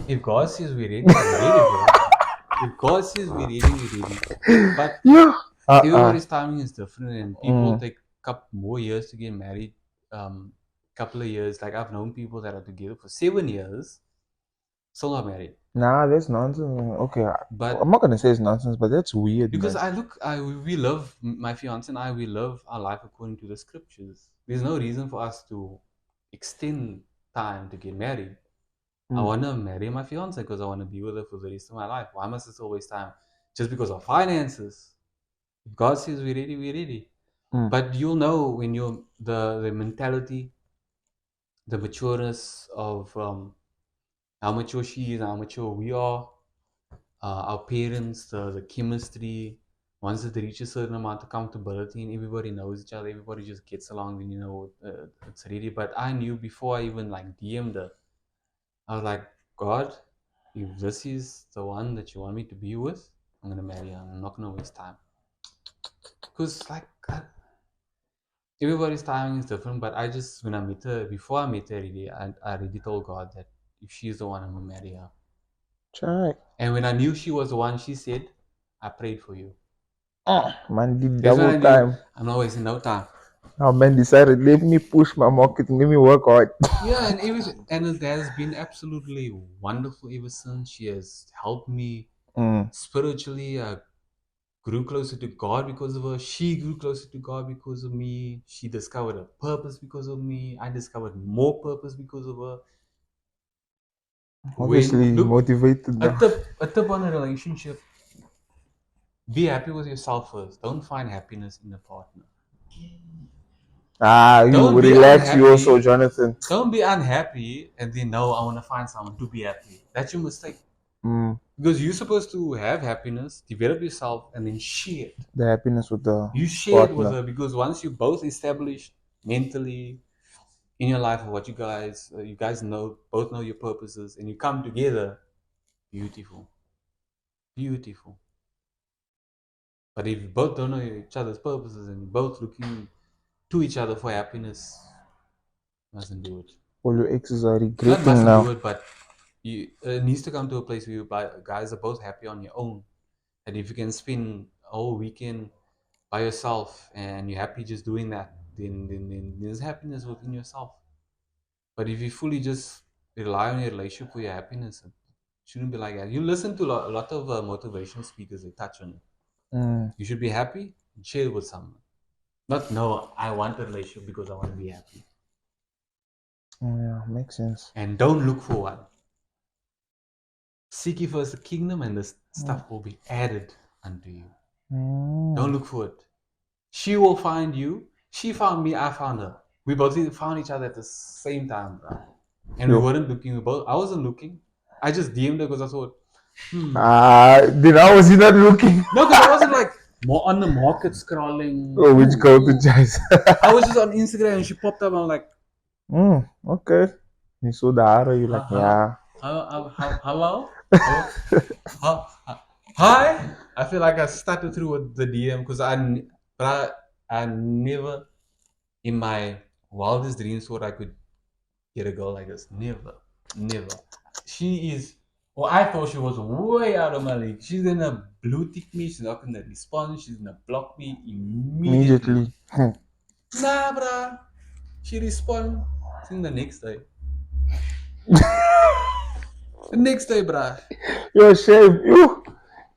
If God says we're ready, we're ready, bro. If God says we're ready, we're ready. But Yeah. everybody's timing is different, and people Mm. take a couple more years to get married. Couple of years. Like I've known people that are together for 7 years, still not married. Nah, that's nonsense. Okay, But I'm not gonna say it's nonsense, but that's weird, because man. we love my fiance and I. We love our life according to the scriptures. There's no reason for us to extend time to get married. I Mm. want to marry my fiance because I want to be with her for the rest of my life. Why must it still waste time just because of finances? If God says we're ready, we're ready. Mm. But you'll know when you're the mentality, the matureness of how mature she is, how mature we are, our parents, the chemistry. Once it reaches a certain amount of comfortability and everybody knows each other, everybody just gets along, then you know it's ready. But I knew before I even like DM'd her, I was like, God, if this is the one that you want me to be with, I'm gonna marry her. I'm not gonna waste time. Because like everybody's timing is different, but I just when I met her, before I met her, I already told God that if she's the one, I'm gonna marry her. Try. And when I knew she was the one, she said, I prayed for you. Man did Here's when double I knew time. I'm not wasting no time. Now man decided let me push my marketing, let me work hard. Yeah, and it has been absolutely wonderful ever since. She has helped me Mm. spiritually. I grew closer to God because of her. She grew closer to God because of me. She discovered a purpose because of me. I discovered more purpose because of her. When Obviously look, motivated a now. tip on a relationship: be happy with yourself first. Don't find happiness in a partner. You Don't be relax you also, unhappy. Jonathan. Don't be unhappy and then no, I want to find someone to be happy. That's your mistake. Mm. Because you're supposed to have happiness, develop yourself, and then share it. The happiness with the You share it with partner. her because once you both established mentally in your life of what you guys know, both know your purposes, and you come together, beautiful, beautiful. But if you both don't know each other's purposes and you're both looking to each other for happiness, mustn't do it. All your exes are Not regretting mustn't do now. it, but it needs to come to a place where you guys are both happy on your own. And if you can spend a whole weekend by yourself and you're happy just doing that, then there's happiness within yourself. But if you fully just rely on your relationship for your happiness, it shouldn't be like that. You listen to a lot of motivation speakers, they touch on it. Mm. You should be happy, share it with someone. Not, no, I want a relationship because I want to be happy. Yeah, makes sense. And don't look for one. Seek ye first the kingdom, and this stuff will be added unto you. Don't Mm. look for it. She will find you. She found me, I found her. We both found each other at the same time, bro. And we Yo. weren't looking. I wasn't looking. I just DM'd her because I thought, Then how was he not looking? no, because I wasn't like more on the market scrolling. Oh, which girl to chase? I was just on Instagram and she popped up. And I'm like, Okay. You saw the arrow, you like, hello, yeah. hello, hi. I feel like I started through with the DM because I never in my wildest dreams thought I could get a girl like this. Never, never. She is. Well, I thought she was way out of my league. She's gonna blue tick me. She's not gonna respond. She's gonna block me immediately. Immediately. Nah, bruh. She respond. I think the next day. The next day, bruh. Yo, shame. You.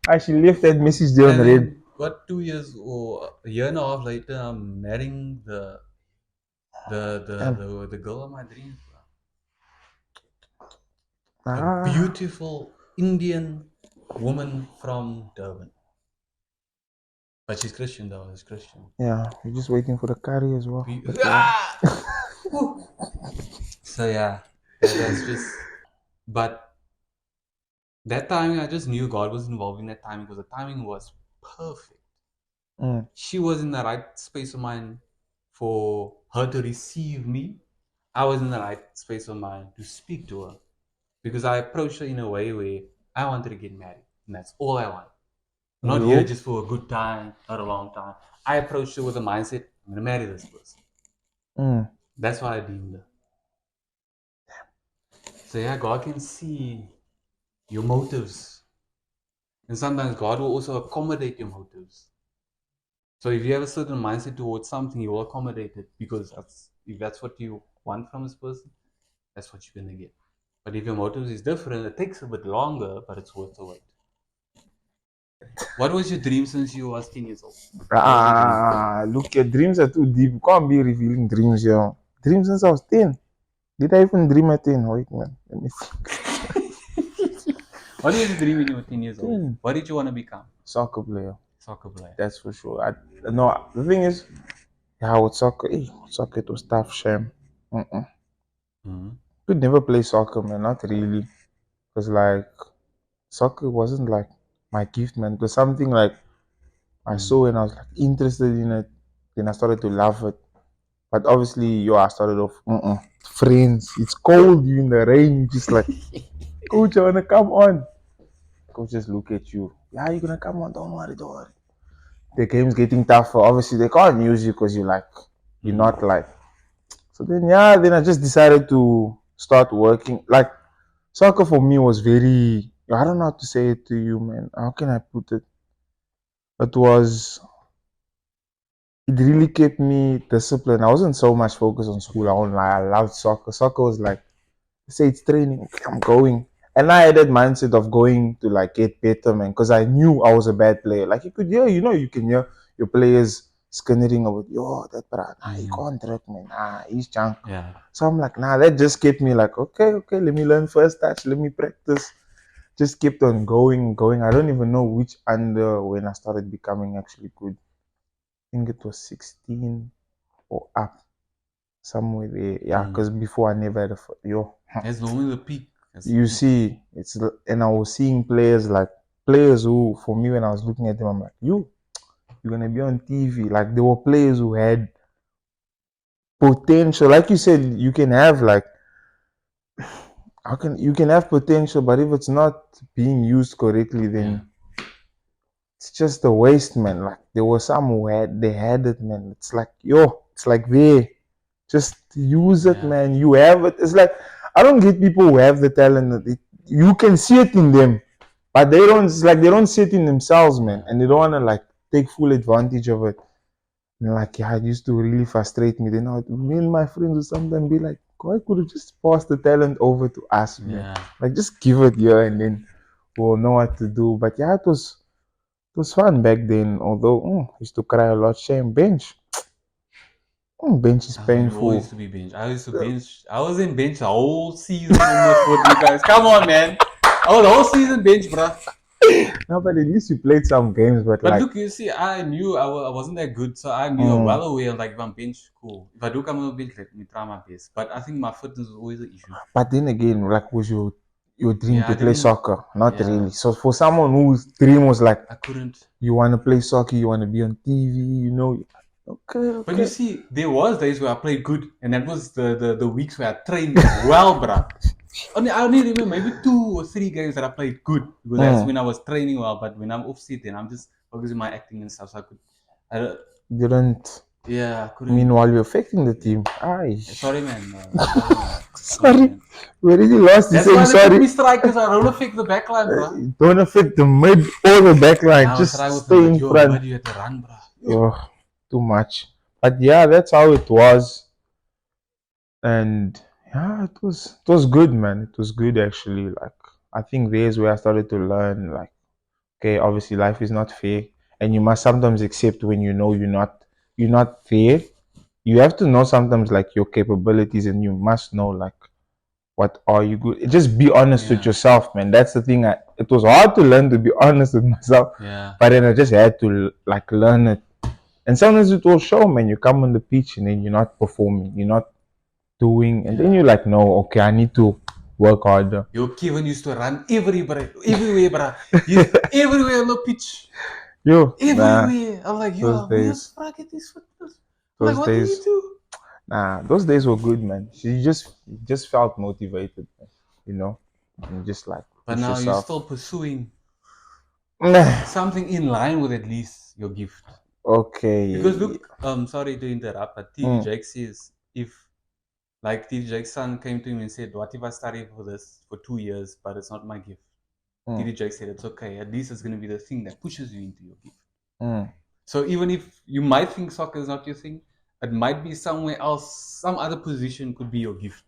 I should left that message there on And red. then, what, 2 years or a year and a half later, I'm marrying the girl of my dreams, bruh. A beautiful Indian woman from Durban. But she's Christian though. She's Christian. Yeah, we're just waiting for the curry as well. So yeah, that's just. But that timing, I just knew God was involved in that timing because the timing was perfect. She was in the right space of mind for her to receive me. I was in the right space of mind to speak to her because I approached her in a way where I wanted to get married, and that's all I want. Not here just for a good time, not a long time. I approached her with a mindset, I'm gonna marry this person. That's why I deemed her. So yeah, God can see your motives. And sometimes God will also accommodate your motives. So if you have a certain mindset towards something, He will accommodate it because if that's what you want from this person, that's what you're gonna get. But if your motives is different, it takes a bit longer, but it's worth the wait. What was your dream since you was 10 years old? Look, your dreams are too deep. You can't be revealing dreams, yo. Dreams since I was 10. Did I even dream at 10? Wait, man. Let me see. What was your dream when you were 10 years old? What did you want to become? Soccer player. Soccer player. That's for sure. No, the thing is, yeah, with soccer, it was tough, shame. Could never play soccer, man. Not really. Because, like, soccer wasn't, like, my gift, man. It was something, like, I saw and I was, like, interested in it. Then I started to love it. But obviously, I started off, friends. It's cold, you in the rain. Just like, coach, I want to come on. Coach just look at you. Yeah, you're going to come on. Don't worry, don't worry. The game's getting tougher. Obviously, they can't use you because you're not like. So then I just decided to start working. Like, soccer for me was very, I don't know how to say it to you, man. How can I put it? It really kept me disciplined. I wasn't so much focused on school. I loved soccer. Soccer was like, say it's training, okay, I'm going. And I had that mindset of going to like get better, man, because I knew I was a bad player. Like you could hear, you can hear your players skinnering about, that brat, he can't track, man, he's junk. Yeah. So I'm like, that just kept me like, okay, let me learn first touch, let me practice. Just kept on going. I don't even know which under when I started becoming actually good. I think it was 16 or up. Somewhere there, yeah, because before I never had That's normally the peak. You see, and I was seeing players who, for me, when I was looking at them, I'm like, you're gonna be on TV. Like there were players who had potential. Like you said, you can have you can have potential, but if it's not being used correctly, then it's just a waste, man. Like there was some who they had it, man. It's like it's like there. Just use it, man. You have it. It's like I don't get people who have the talent. You can see it in them, but they don't. It's like they don't see it in themselves, man, and they don't want to like take full advantage of it. And like it used to really frustrate me. Then me and my friends would sometimes be like, God could have just passed the talent over to us, man. Like just give it here, and then we'll know what to do. But yeah, it was fun back then. Although I used to cry a lot. Shame bench. Bench is painful. You used to be bench. I used to bench. I was in bench the whole season almost with you guys. Come on, man. I was the whole season bench, bruh. No, but at least you played some games. But But like, look, you see, I knew I wasn't that good, so I knew mm, well aware, like, if I'm bench, cool. If I do come on the bench, let me try my best. But I think my fitness was always an issue. but then again, like, was your dream Yeah, to I play didn't. soccer? Not Yeah, really. So for someone whose dream was like, I couldn't. you want to play soccer, you want to be on TV, you know, okay, But you okay. see, there was days where I played good, and that was the weeks where I trained well, bruh. I only remember maybe 2 or 3 games that I played good because that's Mm, when I was training well. But when I'm off seat, then I'm just focusing on my acting and stuff. So I don't- didn't. yeah, I couldn't. Meanwhile, you're affecting the Yeah. team. Aye. Sorry, man. Sorry, man. Sorry, Sorry, man. we already lost. He's That's saying why they put sorry. me strikers. I don't affect the backline, bruh. Don't affect the mid or the back line. Now I was Just trying with stay him, but in yo, front. mid, you had to run, bruh. Oh, too much. But yeah, that's how it was. And yeah, it was good, man. It was good actually. Like, I think there's where I started to learn, like, okay, obviously life is not fair, and you must sometimes accept when you know you're not there. You have to know sometimes like your capabilities, and you must know like what are you good. Just be honest with Yeah, yourself, man. That's the thing. It was hard to learn to be honest with myself, yeah, but then I just had to like learn it. And sometimes it will show, man. You come on the pitch and then you're not performing, you're not doing, and then yeah. you're like, no, okay, I need to work harder. Yo, Kevin used to run everywhere, bruh. He's everywhere on the pitch. Yo, nah, Everywhere. I'm like, those yo, where's days, Frank this fitness? I'm like, those what do you days, do? nah, those days were good, man. You just felt motivated, man. You know, and just like But push now you're yourself. still pursuing Nah, something in line with at least your gift. Because okay. look, sorry to interrupt, but TD Mm, Jake says if like TD Jake's son came to him and said, what if I study for this for 2 years, but it's not my gift? mm, TD Jake said it's okay. At least it's gonna be the thing that pushes you into your gift. mm. So even if you might think soccer is not your thing, it might be somewhere else, some other position could be your gift.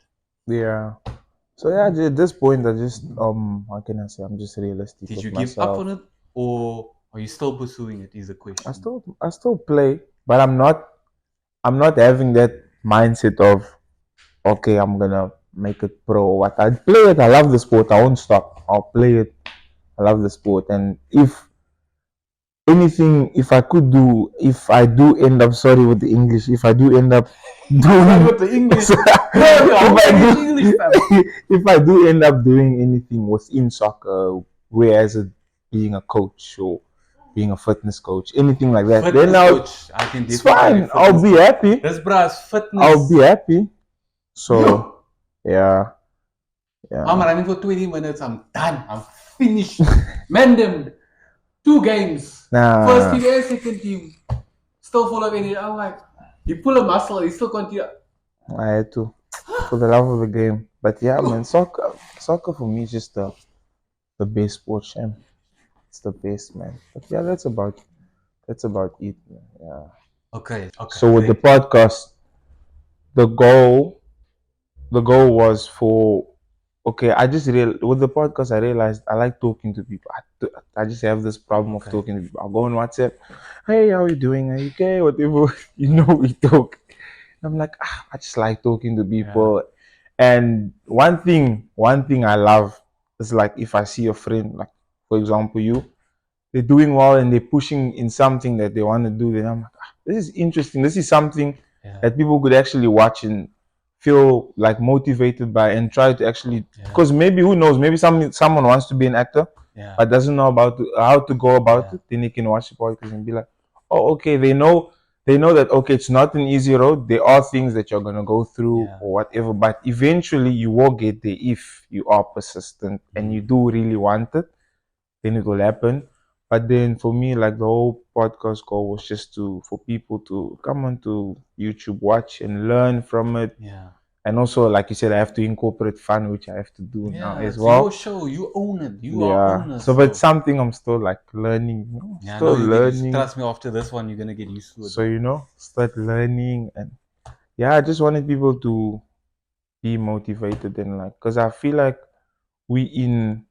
Yeah. So yeah, at this point, I just how can I say? I'm just realistic Did with you give up myself. on it, or are you still pursuing it? Is the I question. still I still play, but I'm not having that mindset of okay, I'm gonna make it pro or what. I play it. I love the sport. I won't stop. I'll play it. I love the sport, and if I could do, if I do end up, sorry with the English, if I do end up Sorry doing, with the English. Bro, if how I can you do, English, fam? if I do end up doing anything within soccer, whereas it being a coach or being a fitness coach, anything like that, then Fitness coach. I can it's definitely tell you fine. I'll fitness be coach. happy. This bruh's I'll be fitness. happy. So Yo, yeah, I'm yeah. running for 20 minutes. I'm done. I'm finished. Man, them 2 games. First Nah, team and second team. Still full of energy. I'm like, you pull a muscle, you still continue. I had to for the love of the game. But yeah, man, soccer for me is just the best sport, champ. It's the best, man. But yeah, that's about it, man. Yeah. Okay, okay, So with the great. podcast, the goal the goal was for okay. I just real with the podcast. I realized I like talking to people. I just have this problem of Okay. talking to people. I'll go on WhatsApp. Hey, how you doing? Are you okay? Whatever. We talk. I'm like, I just like talking to Yeah, people. And one thing I love is like if I see a friend, like for example, they're doing well and they're pushing in something that they want to do, then I'm like, this is interesting. This is something yeah, that people could actually watch and feel like motivated by and try to actually yeah, because maybe who knows, maybe someone wants to be an actor yeah, but doesn't know how to go about yeah, it. Then they can watch the podcast and be like, oh, okay, they know that okay, it's not an easy road. There are things that you're gonna go through yeah. or whatever, but eventually you will get there if you are persistent and you Mm, do really want it, then it will happen. But then for me, like the whole podcast goal was just for people to come onto YouTube, watch and learn from it. yeah. And also, like you said, I have to incorporate fun, which I have to do now Yeah, as it's your well. show. You own it. You are Yeah. owner. So, but So something I'm still like learning, yeah, I know still you get used. learning. Trust me, after this one, you're gonna get used to it, So, bro. start learning. And yeah, I just wanted people to be motivated and like, because I feel like we in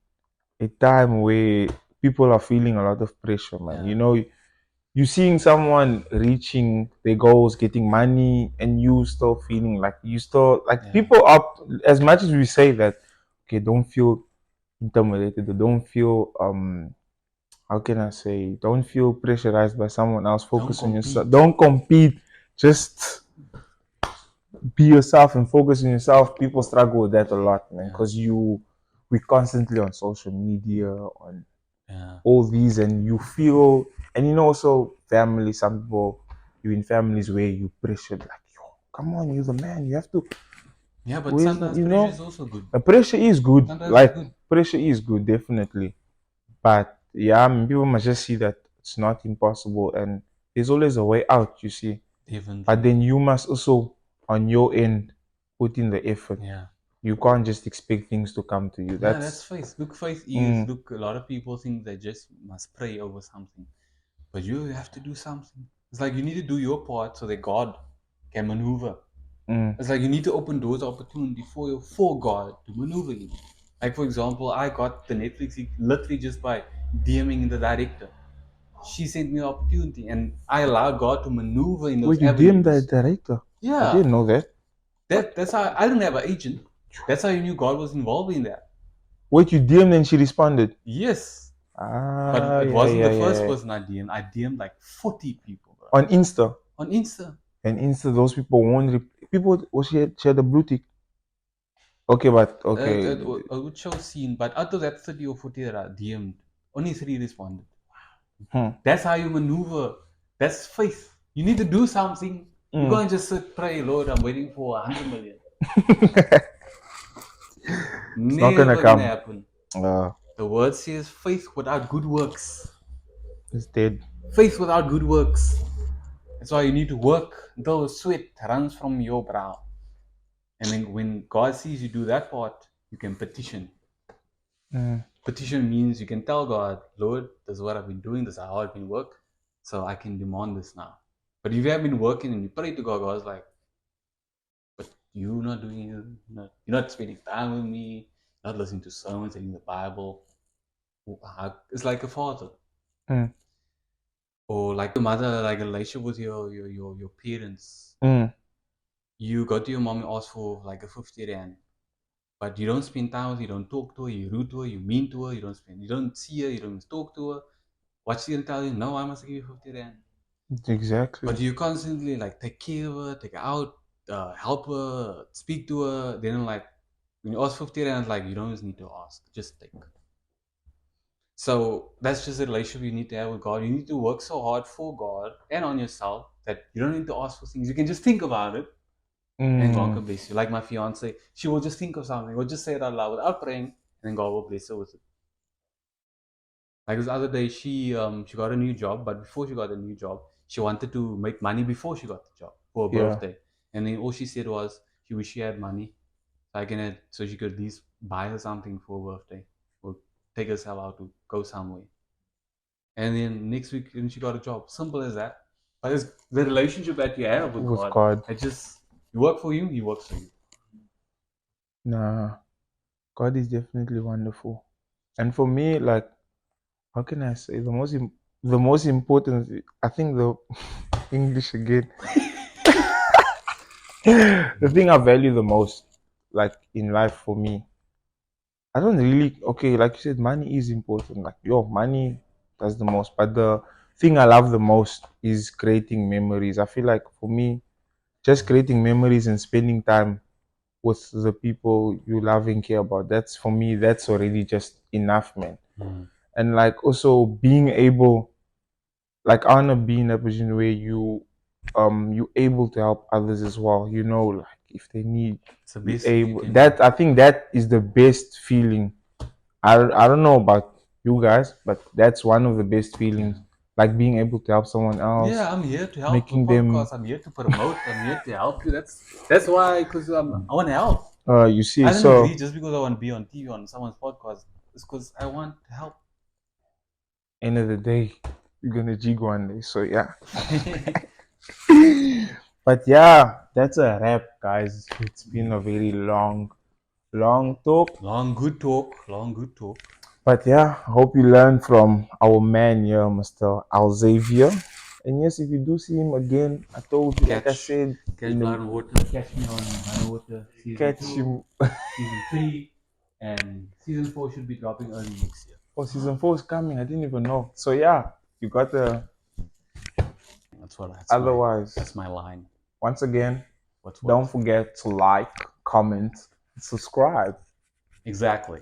a time where people are feeling a lot of pressure, man. Yeah, You seeing someone reaching their goals, getting money, and you still feeling like you still like yeah, people up as much as we say that, okay, don't feel intimidated or don't feel how can I say, don't feel pressurized by someone else. Don't Focus on yourself. compete. Don't compete. Just be yourself and focus on yourself. People struggle with that a lot, man, Yeah, because we constantly on social media, on yeah, all these, and you feel, and also family. Some people, you in families where you pressured like, yo, come on, you're the man. You have to. yeah. But Where's sometimes pressure is also good. the pressure is good. Sometimes it's Like good. pressure is good, definitely. But yeah, I mean, people must just see that it's not impossible, and there's always a way out. You see, but Definitely. then you must also, on your end, put in the effort. Yeah. You can't just expect things to come to you. Yeah, that's That's faith. Look, faith is mm, look. A lot of people think they just must pray over something, but you have to do something. It's like you need to do your part so that God can maneuver. mm. It's like you need to open doors of opportunity for God to maneuver you. Like for example, I got the Netflix gig literally just by DMing the director. She sent me an opportunity, and I allowed God to maneuver in those Wait, you DM the avenues. director? I Yeah, didn't know that. that's how I didn't have an agent. That's how you knew God was involved in that. Wait, you DM'd and she responded. Yes, but Ah, it yeah, wasn't yeah, the first yeah. person I DM'd. I DM'd like 40 people, bro, On Insta. on Insta. And Insta, those people won't. People, she had a blue tick. Okay, but okay. I would show scene, but out of that 30 or 40 that I DM'd, only 3 responded. Hmm. That's how you maneuver. That's faith. You need to do something. You Mm. can't just sit, pray, Lord, I'm waiting for 100 million. It's not gonna Never gonna come. happen. Uh, The word says faith without good works. it's dead. Faith without good works. That's why you need to work until the sweat runs from your brow. And then when God sees you do that part, you can petition. Mm. Petition means you can tell God, Lord, this is what I've been doing, this is how I've been working, so I can demand this now. But if you have been working and you pray to God, God's like, but you're not doing it, you're not spending time with me, not listening to sermons, reading the Bible. It's like a father. Mm. Or like a mother, like a relationship with your parents. Mm. You go to your mom and ask for like a 50 rand. But you don't spend time with her, you don't talk to her, you rude to her, you mean to her, you don't see her, you don't talk to her. What's she gonna tell you? No, I must give you 50 rand. Exactly. But you constantly like take care of her, take her out, help her, speak to her. Then like when you ask 50 rand, like you don't just need to ask, just take. So that's just a relationship you need to have with God. You need to work so hard for God and on yourself that you don't need to ask for things. You can just think about it and God Mm. can bless you. Like my fiance, she will just think of something, or just say it out loud without praying, and then God will bless her with it. Like this other day, she got a new job, but before she got a new job, she wanted to make money before she got the job for her Yeah. birthday. And then all she said was she wished she had money, so she could at least buy her something for her birthday or take herself out to go somewhere. And then next week, then she got a job. Simple as that. But it's the relationship that you have with With God. God. It just you work for Him, He works for you. Nah. God is definitely wonderful. And for me, like, how can I say, the most important, I think the English again. The thing I value the most, like in life for me, I don't really, okay, like you said, money is important. Like, yo, money does the most. But the thing I love the most is creating memories. I feel like for me, just creating memories and spending time with the people you love and care about, that's for me, that's already just enough, man. Mm. And like also being able, like I wanna be in a position where you able to help others as well. Like if they need, It's the you best thing you able. can do. That I think that is the best feeling. I don't know about you guys, but that's one of the best Yeah. feelings. Like being able to help someone else, Yeah, I'm here to help the making them. podcast. I'm here to promote. I'm here to help you. That's why, because I want to help. You see, I don't agree so just because I want to be on TV on someone's podcast. It's because I want to help. end of the day, you're gonna jig one day. So yeah. But yeah, that's a wrap, guys. It's been a very long talk. Long good talk. Long good talk. But yeah, I hope you learned from our man here, Mr. Alzavia. And yes, if you do see him again, I told you, like I Catch, said, catch blood and water. Catch me on Blood and Water season catch 2, him. season 3, and season 4 should be dropping early next year. Oh, season 4 is coming. I didn't even know. So yeah, you got the. That's what Otherwise, that's my line. once again, What's don't what? forget to like, comment, subscribe. Exactly.